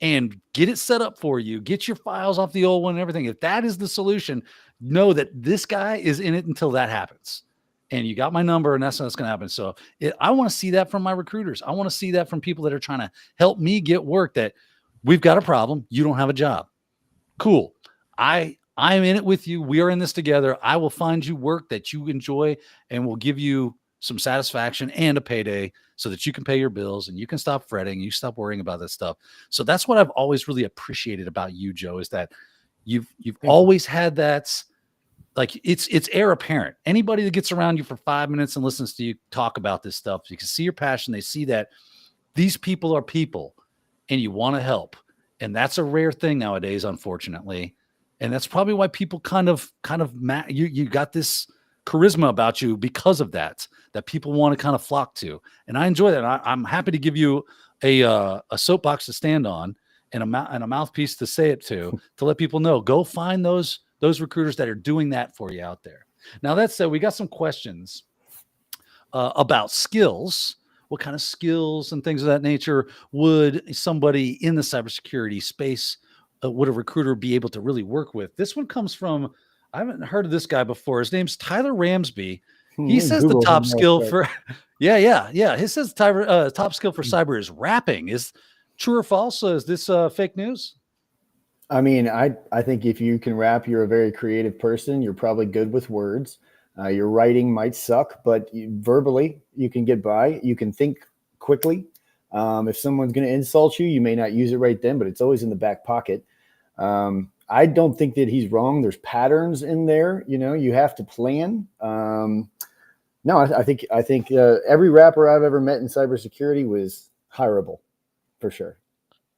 and get it set up for you, get your files off the old one and everything, if that is the solution, know that this guy is in it until that happens. And you got my number, and that's what's going to happen. So I want to see that from my recruiters. I want to see that from people that are trying to help me get work, that we've got a problem. You don't have a job. Cool. I'm in it with you. We are in this together. I will find you work that you enjoy and will give you some satisfaction and a payday so that you can pay your bills and you can stop fretting, you stop worrying about that stuff. So that's what I've always really appreciated about you, Joe, is that you've always had that, like, it's heir apparent. Anybody that gets around you for 5 minutes and listens to you talk about this stuff, you can see your passion. They see that these people are people and you want to help. And that's a rare thing nowadays, unfortunately. And that's probably why people you got this charisma about you because of that people want to kind of flock to. And I enjoy that. I'm happy to give you a soapbox to stand on and a mouthpiece to say it to let people know, go find those recruiters that are doing that for you out there. Now, that said, we got some questions about skills. What kind of skills and things of that nature would somebody in the cybersecurity space, would a recruiter be able to really work with? This one comes from, I haven't heard of this guy before. His name's Tyler Ramsby. He says the top skill for, yeah. He says top skill for cyber is rapping. Is true or false? Is this fake news? I mean, I think if you can rap, you're a very creative person. You're probably good with words. Your writing might suck, but verbally you can get by. You can think quickly. If someone's going to insult you, you may not use it right then, but it's always in the back pocket. I don't think that he's wrong. There's patterns in there. You have to plan. No, I think every rapper I've ever met in cybersecurity was hireable, for sure.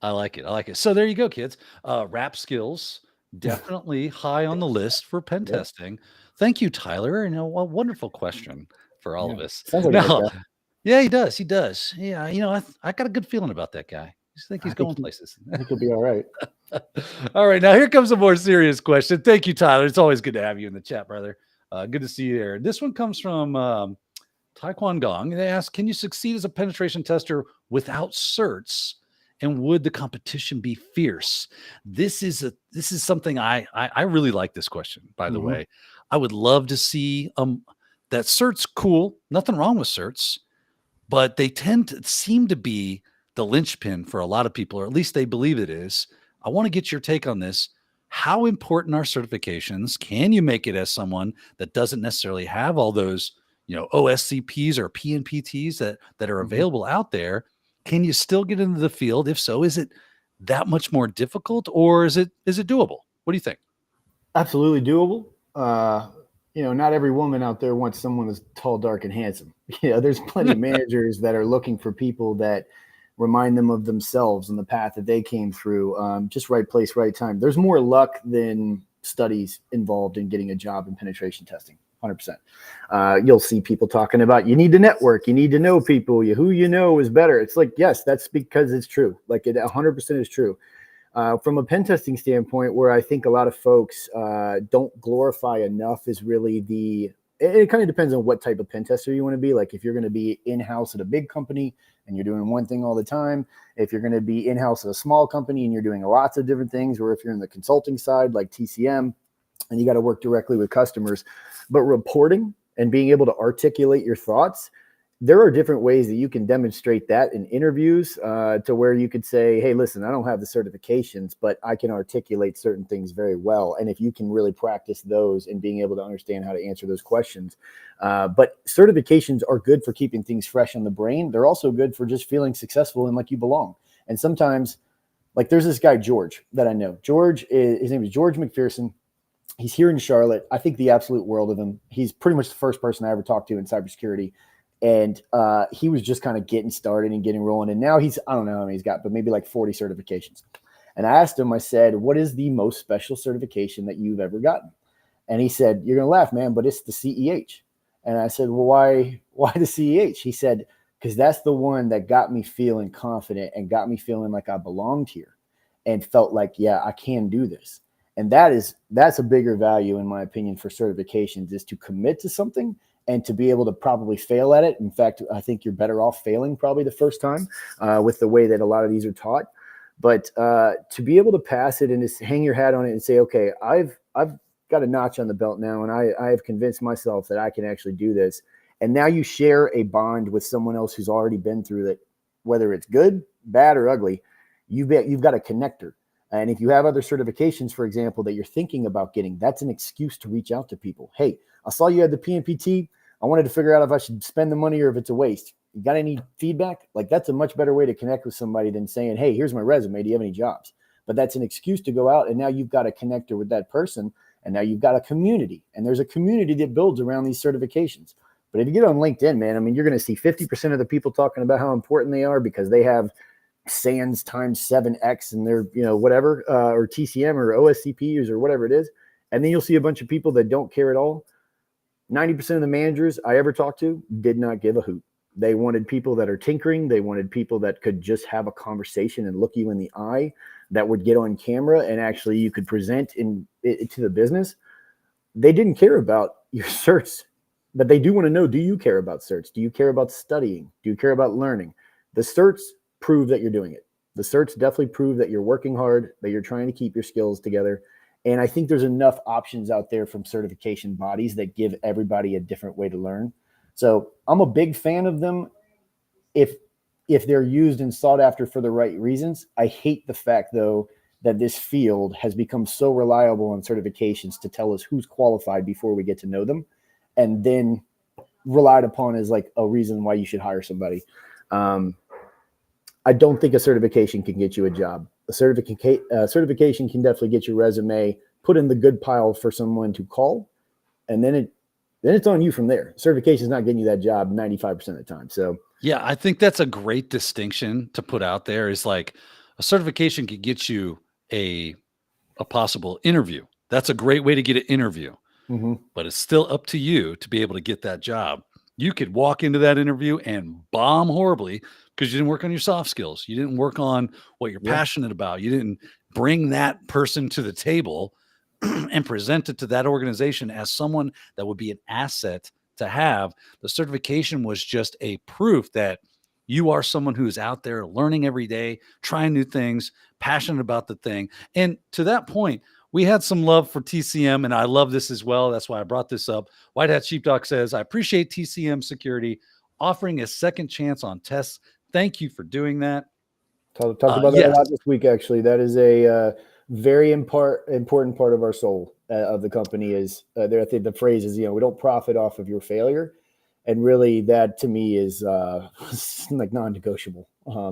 I like it. So there you go, kids. Rap skills, definitely high on the list for pen testing. Thank you, Tyler. A wonderful question for all of us. Sounds like a nice guy. Yeah, he does. Yeah, I got a good feeling about that guy. I think he's going places. I think he'll be all right. All right, now here comes a more serious question. Thank you, Tyler. It's always good to have you in the chat, brother. Good to see you there. This one comes from Taekwon Gong. They ask, can you succeed as a penetration tester without certs? And would the competition be fierce? This is something I really like this question, by the way. I would love to see that certs, cool. Nothing wrong with certs, but they tend to seem to be the linchpin for a lot of people, or at least they believe it is. I want to get your take on this. How important are certifications? Can you make it as someone that doesn't necessarily have all those, OSCPs or PNPTs that are available out there? Can you still get into the field? If so, is it that much more difficult, or is it doable? What do you think? Absolutely doable. Not every woman out there wants someone that's tall, dark, and handsome. There's plenty of managers that are looking for people that remind them of themselves and the path that they came through. Just right place, right time. There's more luck than studies involved in getting a job in penetration testing. 100%. You'll see people talking about, you need to network, you need to know people, who you know is better. It's like, yes, that's because it's true. Like, it 100% is true. From a pen testing standpoint, where I think a lot of folks don't glorify enough is really it kind of depends on what type of pen tester you want to be. Like, if you're going to be in-house at a big company and you're doing one thing all the time, if you're going to be in-house at a small company and you're doing lots of different things, or if you're in the consulting side like TCM and you got to work directly with customers. But reporting and being able to articulate your thoughts, there are different ways that you can demonstrate that in interviews to where you could say, hey, listen, I don't have the certifications, but I can articulate certain things very well. And if you can really practice those and being able to understand how to answer those questions. But certifications are good for keeping things fresh in the brain. They're also good for just feeling successful and like you belong. And sometimes, like, there's this guy, George, that I know. His name is George McPherson. He's here in Charlotte. I think the absolute world of him. He's pretty much the first person I ever talked to in cybersecurity. And he was just kind of getting started and getting rolling. And now I don't know how many he's got, but maybe like 40 certifications. And I asked him, I said, what is the most special certification that you've ever gotten? And he said, you're going to laugh, man, but it's the CEH. And I said, well, why the CEH? He said, because that's the one that got me feeling confident and got me feeling like I belonged here and felt like, yeah, I can do this. And that's a bigger value, in my opinion, for certifications, is to commit to something and to be able to probably fail at it. In fact, I think you're better off failing probably the first time with the way that a lot of these are taught. But to be able to pass it and just hang your hat on it and say, okay, I've got a notch on the belt now, and I have convinced myself that I can actually do this. And now you share a bond with someone else who's already been through it, whether it's good, bad, or ugly. You've got a connector. And if you have other certifications, for example, that you're thinking about getting, that's an excuse to reach out to people. Hey, I saw you had the PNPT. I wanted to figure out if I should spend the money or if it's a waste. You got any feedback? Like, that's a much better way to connect with somebody than saying, hey, here's my resume. Do you have any jobs? But that's an excuse to go out, and now you've got a connector with that person, and now you've got a community, and there's a community that builds around these certifications. But if you get on LinkedIn, man, I mean, you're going to see 50% of the people talking about how important they are because they have SANS times 7x and they're, whatever, or TCM or OSCPs or whatever it is. And then you'll see a bunch of people that don't care at all. 90% of the managers I ever talked to did not give a hoot. They wanted people that are tinkering. They wanted people that could just have a conversation and look you in the eye, that would get on camera and actually you could present to the business. They didn't care about your certs, but they do want to know, do you care about certs? Do you care about studying? Do you care about learning? The certs prove that you're doing it. The certs definitely prove that you're working hard, that you're trying to keep your skills together. And I think there's enough options out there from certification bodies that give everybody a different way to learn. So I'm a big fan of them if they're used and sought after for the right reasons. I hate the fact, though, that this field has become so reliable on certifications to tell us who's qualified before we get to know them, and then relied upon as like a reason why you should hire somebody. I don't think a certification can get you a job. A certification can definitely get your resume put in the good pile for someone to call, and then it's on you from there. Certification is not getting you that job 95% of the time. So yeah, I think that's a great distinction to put out there. Is like a certification could get you a possible interview. That's a great way to get an interview, but it's still up to you to be able to get that job. You could walk into that interview and bomb horribly because you didn't work on your soft skills. You didn't work on what you're passionate about. You didn't bring that person to the table and present it to that organization as someone that would be an asset to have. The certification was just a proof that you are someone who's out there learning every day, trying new things, passionate about the thing. And to that point, we had some love for TCM, and I love this as well. That's why I brought this up. White Hat Sheepdog says, I appreciate TCM-Security offering a second chance on tests. Thank you for doing that. Talked about that a lot this week, actually. That is a very important part of our soul of the company is there. I think the phrase is, we don't profit off of your failure. And really that to me is like non-negotiable.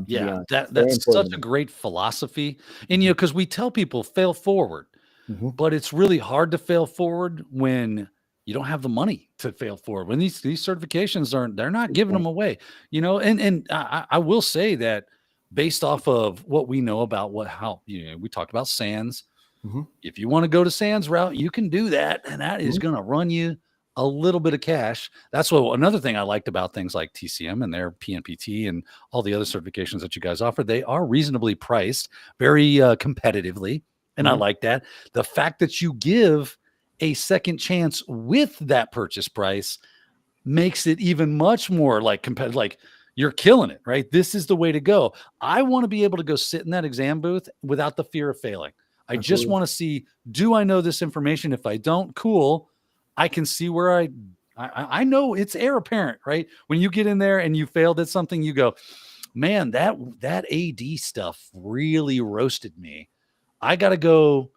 That's such a great philosophy. And, because we tell people fail forward, but it's really hard to fail forward when you don't have the money to fail forward. When these certifications they're not giving them away, and I will say that based off of what we know about we talked about SANS. If you want to go to SANS route, you can do that. And that is going to run you a little bit of cash. That's another thing I liked about things like TCM and their PNPT and all the other certifications that you guys offer. They are reasonably priced, very competitively. And I like that. The fact that you give a second chance with that purchase price makes it even much more like competitive. Like, you're killing it, right? This is the way to go. I want to be able to go sit in that exam booth without the fear of failing. I just want to see, do I know this information? If I don't, cool. I can see where I know it's heir apparent, right? When you get in there and you failed at something, you go, man, that AD stuff really roasted me. I got to go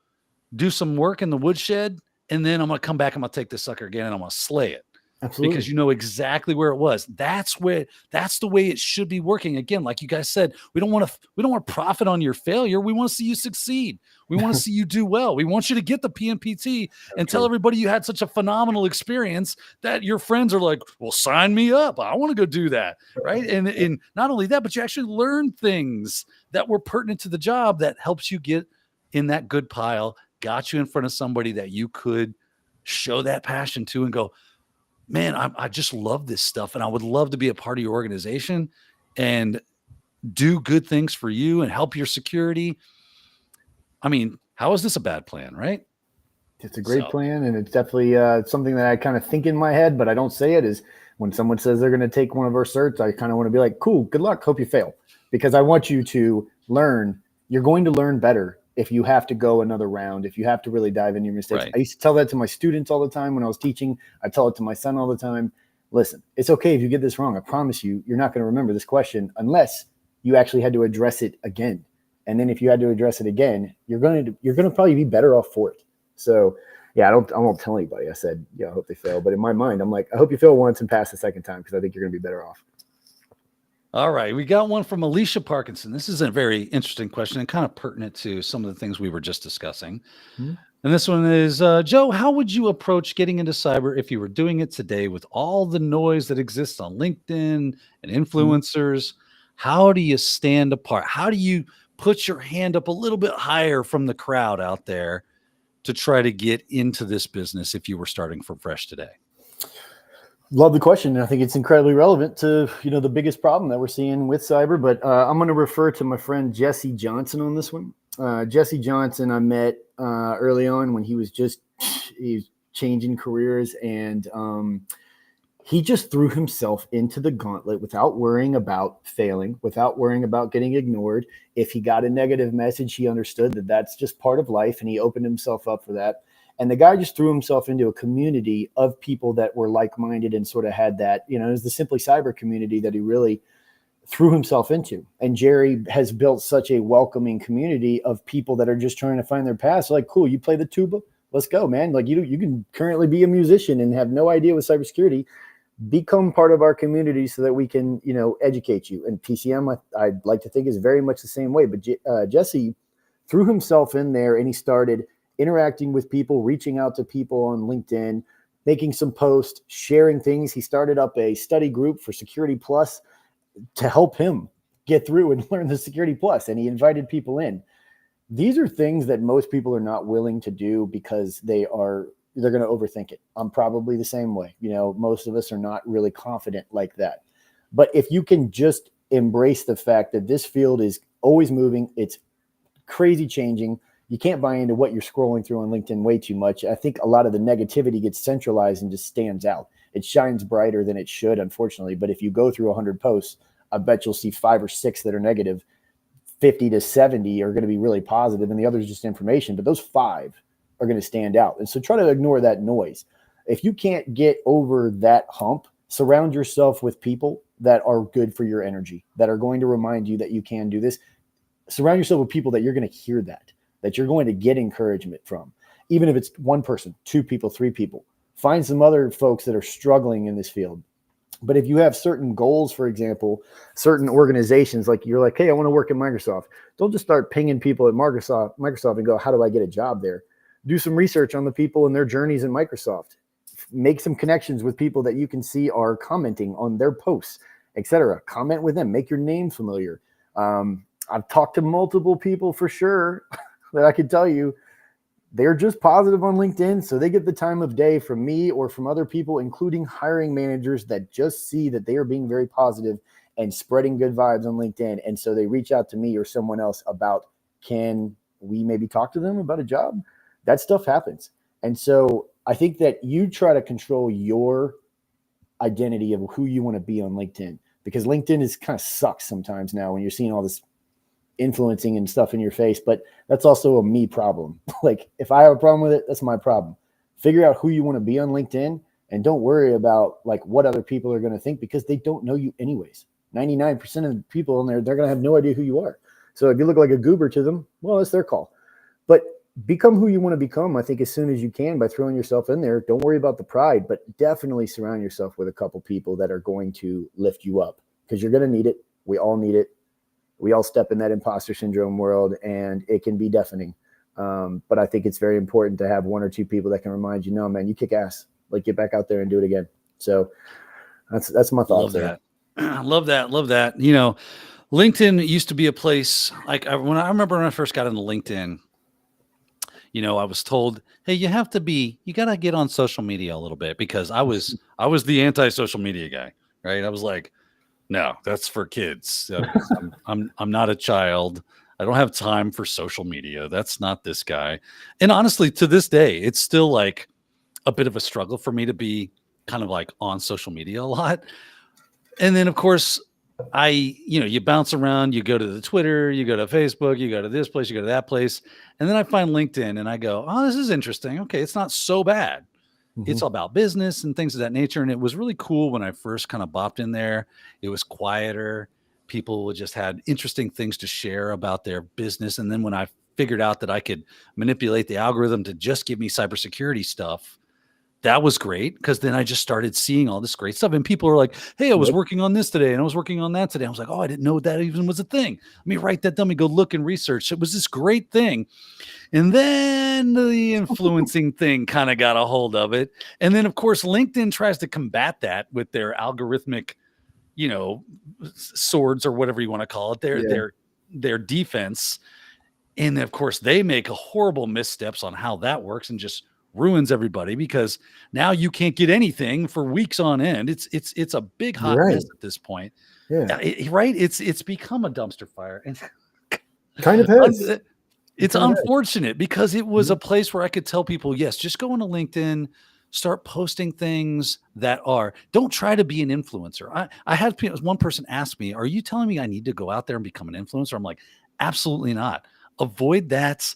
do some work in the woodshed, and then I'm going to come back. I'm going to take this sucker again, and I'm going to slay it. Absolutely. Because you know exactly where it was. That's the way it should be working. Again, like you guys said, we don't want to profit on your failure. We want to see you succeed. We want to see you do well. We want you to get the PNPT and tell everybody you had such a phenomenal experience that your friends are like, well, sign me up. I want to go do that. Right. And not only that, but you actually learn things that were pertinent to the job that helps you get in that good pile, got you in front of somebody that you could show that passion to and go, man, I just love this stuff. And I would love to be a part of your organization and do good things for you and help your security. I mean, how is this a bad plan, right? It's a great plan. And it's definitely something that I kind of think in my head, but I don't say it, is when someone says they're going to take one of our certs, I kind of want to be like, cool, good luck. Hope you fail, because I want you to learn. You're going to learn better if you have to go another round, if you have to really dive into your mistakes. Right. I used to tell that to my students all the time when I was teaching. I tell it to my son all the time. Listen, it's okay if you get this wrong. I promise you, you're not going to remember this question unless you actually had to address it again. And then if you had to address it again, you're going to probably be better off for it. So Yeah, I won't tell anybody. I said, yeah, I hope they fail. But in my mind, I'm like, I hope you fail once and pass the second time, because I think you're going to be better off. All right. We got one from Alicia Parkinson. This is a very interesting question and kind of pertinent to some of the things we were just discussing. Hmm. And this one is, Joe, how would you approach getting into cyber if you were doing it today with all the noise that exists on LinkedIn and influencers? How do you stand apart? How do you put your hand up a little bit higher from the crowd out there to try to get into this business if you were starting from fresh today? Love the question. And I think it's incredibly relevant to, the biggest problem that we're seeing with cyber. But I'm going to refer to my friend Jesse Johnson on this one. Jesse Johnson, I met early on when he was changing careers, and he just threw himself into the gauntlet without worrying about failing, without worrying about getting ignored. If he got a negative message, he understood that that's just part of life, and he opened himself up for that. And the guy just threw himself into a community of people that were like-minded and sort of had that, it was the Simply Cyber community that he really threw himself into. And Jerry has built such a welcoming community of people that are just trying to find their path. So like, cool, you play the tuba? Let's go, man. Like you can currently be a musician and have no idea with cybersecurity. Become part of our community so that we can, educate you. And TCM, I'd like to think, is very much the same way. But Jesse threw himself in there, and he started interacting with people, reaching out to people on LinkedIn, making some posts, sharing things. He started up a study group for Security Plus to help him get through and learn the Security Plus, and he invited people in. These are things that most people are not willing to do because they're going to overthink it. I'm probably the same way. Most of us are not really confident like that. But if you can just embrace the fact that this field is always moving, it's crazy changing. You can't buy into what you're scrolling through on LinkedIn way too much. I think a lot of the negativity gets centralized and just stands out. It shines brighter than it should, unfortunately. But if you go through 100 posts, I bet you'll see 5 or 6 that are negative. 50 to 70 are going to be really positive, and the others just information. But those 5 are going to stand out. And so try to ignore that noise. If you can't get over that hump, surround yourself with people that are good for your energy, that are going to remind you that you can do this. Surround yourself with people that you're going to hear that you're going to get encouragement from. Even if it's 1 person, 2 people, 3 people. Find some other folks that are struggling in this field. But if you have certain goals, for example, certain organizations, like you're like, hey, I want to work at Microsoft. Don't just start pinging people at Microsoft and go, how do I get a job there? Do some research on the people and their journeys in Microsoft. Make some connections with people that you can see are commenting on their posts, etc. Comment with them. Make your name familiar. I've talked to multiple people for sure that I can tell you they're just positive on LinkedIn. So they get the time of day from me or from other people, including hiring managers that just see that they are being very positive and spreading good vibes on LinkedIn. And so they reach out to me or someone else about, can we maybe talk to them about a job? That stuff happens. And so I think that you try to control your identity of who you want to be on LinkedIn, because LinkedIn is kind of sucks sometimes now when you're seeing all this influencing and stuff in your face, but that's also a me problem. Like if I have a problem with it, that's my problem. Figure out who you want to be on LinkedIn, and don't worry about like what other people are going to think, because they don't know you anyways. 99% of the people in there, they're going to have no idea who you are. So if you look like a goober to them, well, it's their call. But become who you want to become, I think, as soon as you can by throwing yourself in there. Don't worry about the pride, but definitely surround yourself with a couple people that are going to lift you up, because you're going to need it. We all need it. We all step in that imposter syndrome world, and it can be deafening. But I think it's very important to have 1 or 2 people that can remind you, no, man, you kick ass. Like, get back out there and do it again. So that's my thoughts there. Love that. Love that. LinkedIn used to be a place like I remember when I first got into LinkedIn, I was told, hey, you got to get on social media a little bit, because I was the anti-social media guy, right? I was like, no, that's for kids. I'm not a child. I don't have time for social media. That's not this guy. And honestly, to this day, it's still like a bit of a struggle for me to be kind of like on social media a lot. And then of course, you bounce around, you go to the Twitter, you go to Facebook, you go to this place, you go to that place. And then I find LinkedIn and I go, oh, this is interesting. Okay. It's not so bad. It's all about business and things of that nature. And it was really cool when I first kind of bopped in there. It was quieter. People just had interesting things to share about their business. And then when I figured out that I could manipulate the algorithm to just give me cybersecurity stuff, that was great, because then I just started seeing all this great stuff. And people are like, hey, I was Yep. working on this today and I was working on that today. I was like, oh, I didn't know that even was a thing. Let me write that down. Let me go look and research. It was this great thing. And then the influencing thing kind of got a hold of it. And then, of course, LinkedIn tries to combat that with their algorithmic, swords or whatever you want to call it, Yeah. their defense. And of course, they make a horrible missteps on how that works and just ruins everybody, because now you can't get anything for weeks on end. It's a big hot Right. mess at this point. Yeah. Right? It's become a dumpster fire. And Kind of has. it's kind of has. unfortunate, because it was Mhm. a place where I could tell people, yes, just go into LinkedIn, start posting things that don't try to be an influencer. I had one person ask me, are you telling me I need to go out there and become an influencer? I'm like, absolutely not. Avoid that.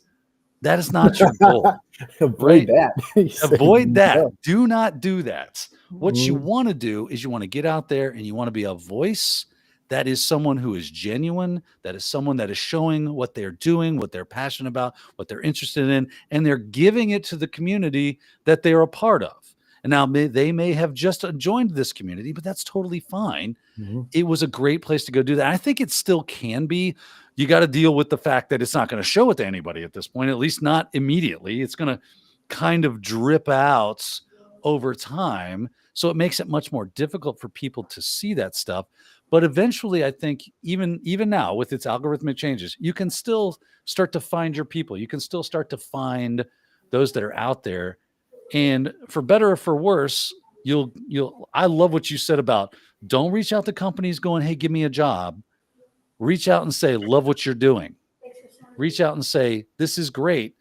That is not your goal, Avoid right? that. You say Avoid that. no. Do not do that. What you Mhm. want to do is you want to get out there and you want to be a voice that is someone who is genuine, that is someone that is showing what they're doing, what they're passionate about, what they're interested in, and they're giving it to the community that they're a part of. And now they may have just joined this community, but that's totally fine. Mhm. It was a great place to go do that. I think it still can be. You got to deal with the fact that it's not going to show it to anybody at this point, at least not immediately. It's going to kind of drip out over time. So it makes it much more difficult for people to see that stuff. But eventually, I think even now with its algorithmic changes, you can still start to find your people. You can still start to find those that are out there. And for better or for worse, I love what you said about, don't reach out to companies going, hey, give me a job. Reach out and say, love what you're doing. Reach out and say, this is great.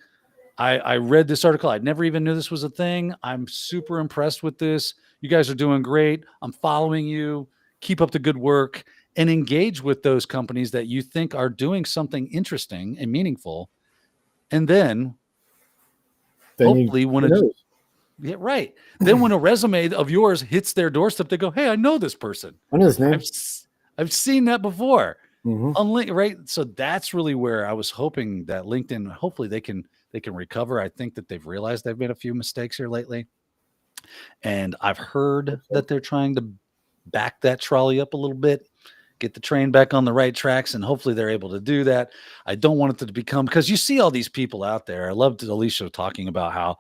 I read this article. I never even knew this was a thing. I'm super impressed with this. You guys are doing great. I'm following you. Keep up the good work, and engage with those companies that you think are doing something interesting and meaningful. And then Then you hopefully who knows? yeah, right. Then when a resume of yours hits their doorstep, they go, hey, I know this person. I know his name. I've seen that before. Mhm. On LinkedIn, right? So that's really where I was hoping that LinkedIn, hopefully they can recover. I think that they've realized they've made a few mistakes here lately. And I've heard that they're trying to back that trolley up a little bit, get the train back on the right tracks, and hopefully they're able to do that. I don't want it to become, because you see all these people out there. I loved Alicia talking about how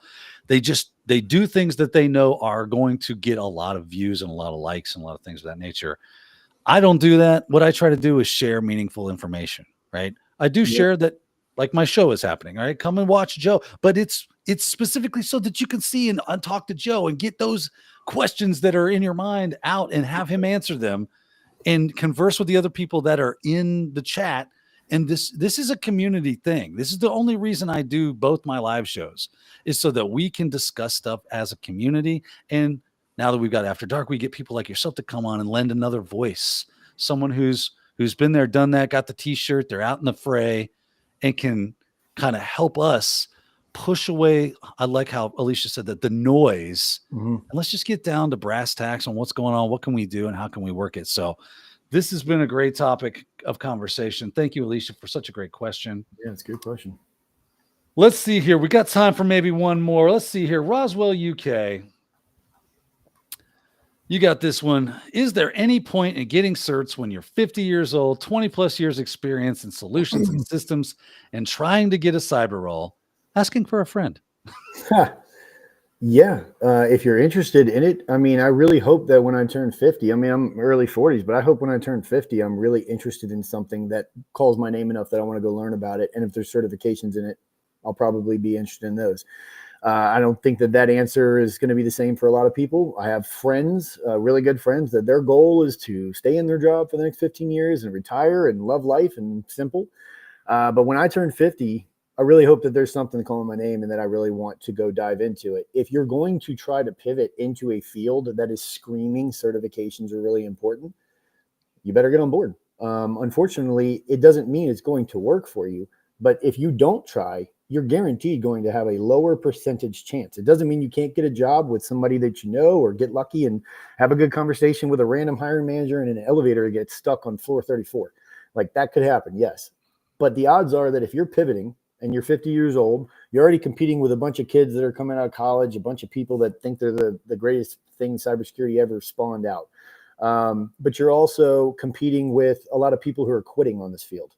they do things that they know are going to get a lot of views and a lot of likes and a lot of things of that nature. I don't do that. What I try to do is share meaningful information, right? I do Yep. share that, like my show is happening, right? Come and watch Joe, but it's specifically so that you can see and talk to Joe and get those questions that are in your mind out and have him answer them, and converse with the other people that are in the chat. And this is a community thing. This is the only reason I do both my live shows, is so that we can discuss stuff as a community. And now that we've got After Dark, we get people like yourself to come on and lend another voice, someone who's been there, done that, got the t-shirt, they're out in the fray, and can kind of help us push away. I like how Alicia said that, the noise, Mhm. and let's just get down to brass tacks on what's going on, what can we do, and how can we work it. So this has been a great topic of conversation. Thank you, Alicia, for such a great question. Yeah, it's a good question. Let's see here. We got time for maybe one more. Let's see here. Roswell, UK. You got this one. Is there any point in getting certs when you're 50 years old, 20 plus years experience in solutions and systems, and trying to get a cyber role? Asking for a friend. Yeah, if you're interested in it, I mean, I really hope that when I turn 50, I mean, I'm early 40s, but I hope when I turn 50, I'm really interested in something that calls my name enough that I want to go learn about it. And if there's certifications in it, I'll probably be interested in those. I don't think that answer is going to be the same for a lot of people. I have friends, really good friends, that their goal is to stay in their job for the next 15 years and retire and love life and simple. But when I turn 50, I really hope that there's something calling my name and that I really want to go dive into it. If you're going to try to pivot into a field that is screaming certifications are really important, you better get on board. Unfortunately, it doesn't mean it's going to work for you. But if you don't try, you're guaranteed going to have a lower percentage chance. It doesn't mean you can't get a job with somebody that you know, or get lucky and have a good conversation with a random hiring manager in an elevator and get stuck on floor 34. Like, that could happen, yes. But the odds are that if you're pivoting and you're 50 years old, you're already competing with a bunch of kids that are coming out of college, a bunch of people that think they're the greatest thing cybersecurity ever spawned out. But you're also competing with a lot of people who are quitting on this field.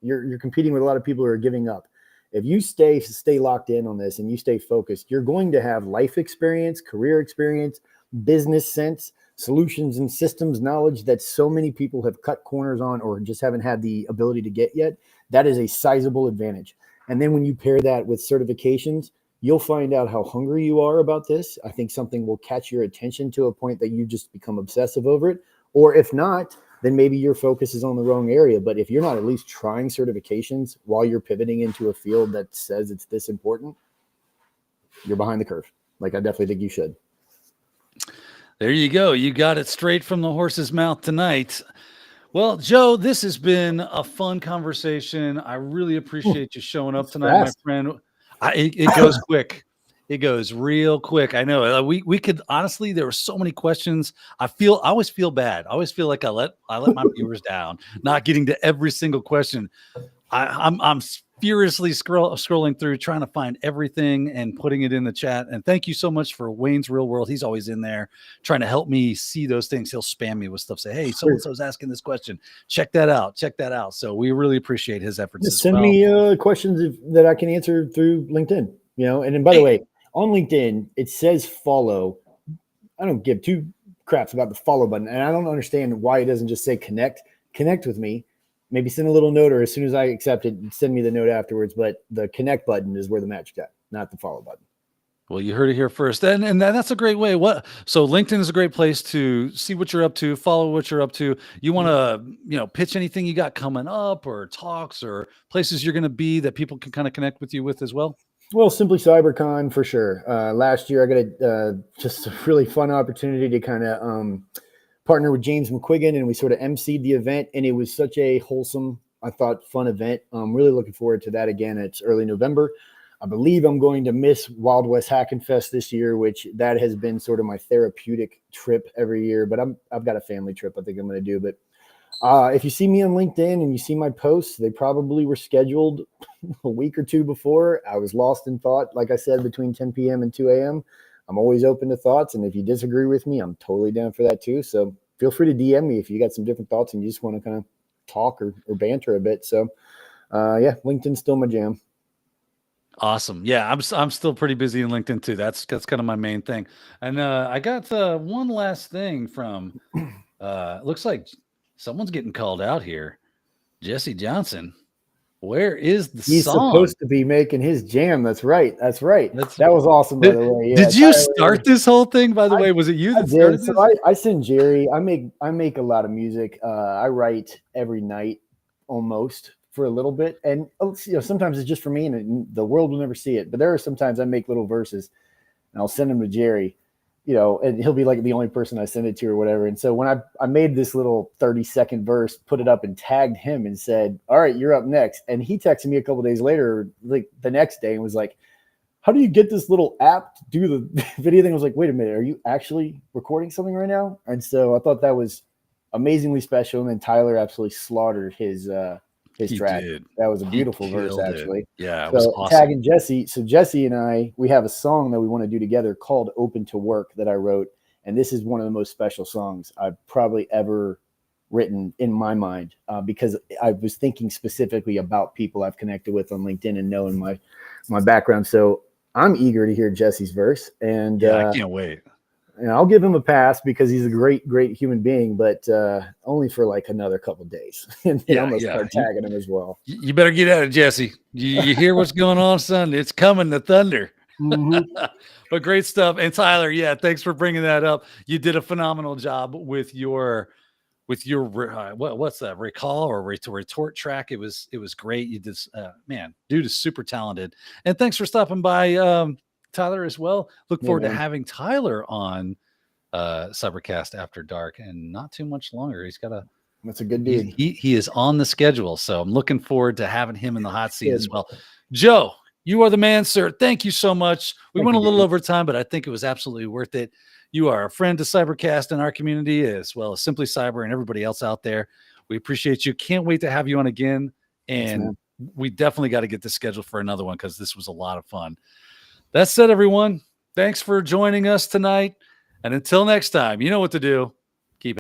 You're competing with a lot of people who are giving up. If you stay locked in on this and you stay focused, you're going to have life experience, career experience, business sense, solutions and systems knowledge that so many people have cut corners on or just haven't had the ability to get yet. That is a sizable advantage. And then when you pair that with certifications, you'll find out how hungry you are about this. I think something will catch your attention to a point that you just become obsessive over it. Or if not, then maybe your focus is on the wrong area. But if you're not at least trying certifications while you're pivoting into a field that says it's this important, you're behind the curve. Like, I definitely think you should. There you go. You got it straight from the horse's mouth tonight. Well, Joe, this has been a fun conversation. I really appreciate you showing up tonight, my friend. It goes quick. It goes real quick. I know we could honestly, there were so many questions. I always feel bad. I always feel like I let my viewers down, not getting to every single question. I'm furiously scrolling through, trying to find everything and putting it in the chat. And thank you so much for Wayne's Real World. He's always in there trying to help me see those things. He'll spam me with stuff. Say, hey, so-and-so's asking this question. Check that out. Check that out. So we really appreciate his efforts. Just send me questions that I can answer through LinkedIn, And then, by the way, on LinkedIn, it says follow. I don't give two craps about the follow button. And I don't understand why it doesn't just say connect with me. Maybe send a little note, or as soon as I accept it, send me the note afterwards. But the connect button is where the magic's at, not the follow button. Well, you heard it here first. And that's a great way. So LinkedIn is a great place to see what you're up to, follow what you're up to. You want to, pitch anything you got coming up, or talks or places you're going to be that people can kind of connect with you with as well? Well, Simply CyberCon for sure. Last year, I got just a really fun opportunity to kind of partner with James McQuiggan, and we sort of emceed the event, and it was such a wholesome, I thought, fun event. I'm really looking forward to that again. It's early November. I believe I'm going to miss Wild West Hackin' Fest this year, which that has been sort of my therapeutic trip every year, but I've got a family trip I think I'm going to do. But if you see me on LinkedIn and you see my posts, they probably were scheduled a week or two before. I was lost in thought, like I said, between 10 p.m. and 2 a.m. I'm always open to thoughts, and if you disagree with me, I'm totally down for that too. So feel free to DM me if you got some different thoughts and you just want to kind of talk or banter a bit. So yeah, LinkedIn's still my jam. Awesome. Yeah, I'm still pretty busy in LinkedIn too. That's kind of my main thing. And I got one last thing from looks like someone's getting called out here. Jesse Johnson. Where is the He's song? Supposed to be making his jam. That's right. That was awesome, by the way. Yeah, did you start this whole thing, by the way? Was it you that started this? So I send Jerry. I make a lot of music. I write every night almost for a little bit. And sometimes it's just for me, and the world will never see it. But there are sometimes I make little verses and I'll send them to Jerry. And he'll be like the only person I send it to or whatever. And so when I made this little 30-second verse, put it up and tagged him and said, all right, you're up next. And he texted me a couple of days later, like the next day, and was like, how do you get this little app to do the video thing? I was like, wait a minute, are you actually recording something right now? And so I thought that was amazingly special. And then Tyler absolutely slaughtered his track. That was a beautiful verse, actually. Yeah, it was awesome. Tagging Jesse. So Jesse and we have a song that we want to do together called Open to Work that I wrote. And this is one of the most special songs I've probably ever written in my mind, because I was thinking specifically about people I've connected with on LinkedIn and knowing my background. So I'm eager to hear Jesse's verse. And I can't wait. And I'll give him a pass because he's a great, great human being, but only for like another couple of days. And then I'm going to start tagging him as well. You better get at it, Jesse. You hear what's going on, son? It's coming, the thunder. Mm-hmm. But great stuff. And Tyler, thanks for bringing that up. You did a phenomenal job with your what's that, recall or retort track. It was great. You did, man, dude is super talented. And thanks for stopping by, Tyler, as well. Look forward to having Tyler on CyberCast After Dark, and not too much longer. That's a good dude. He is on the schedule, so I'm looking forward to having him in the hot seat as well. Joe, you are the man, sir. Thank you so much. We went a little over time, but I think it was absolutely worth it. You are a friend to CyberCast and our community, as well as Simply Cyber and everybody else out there. We appreciate you. Can't wait to have you on again. And we definitely got to get this scheduled for another one because this was a lot of fun. That said, everyone, thanks for joining us tonight. And until next time, you know what to do.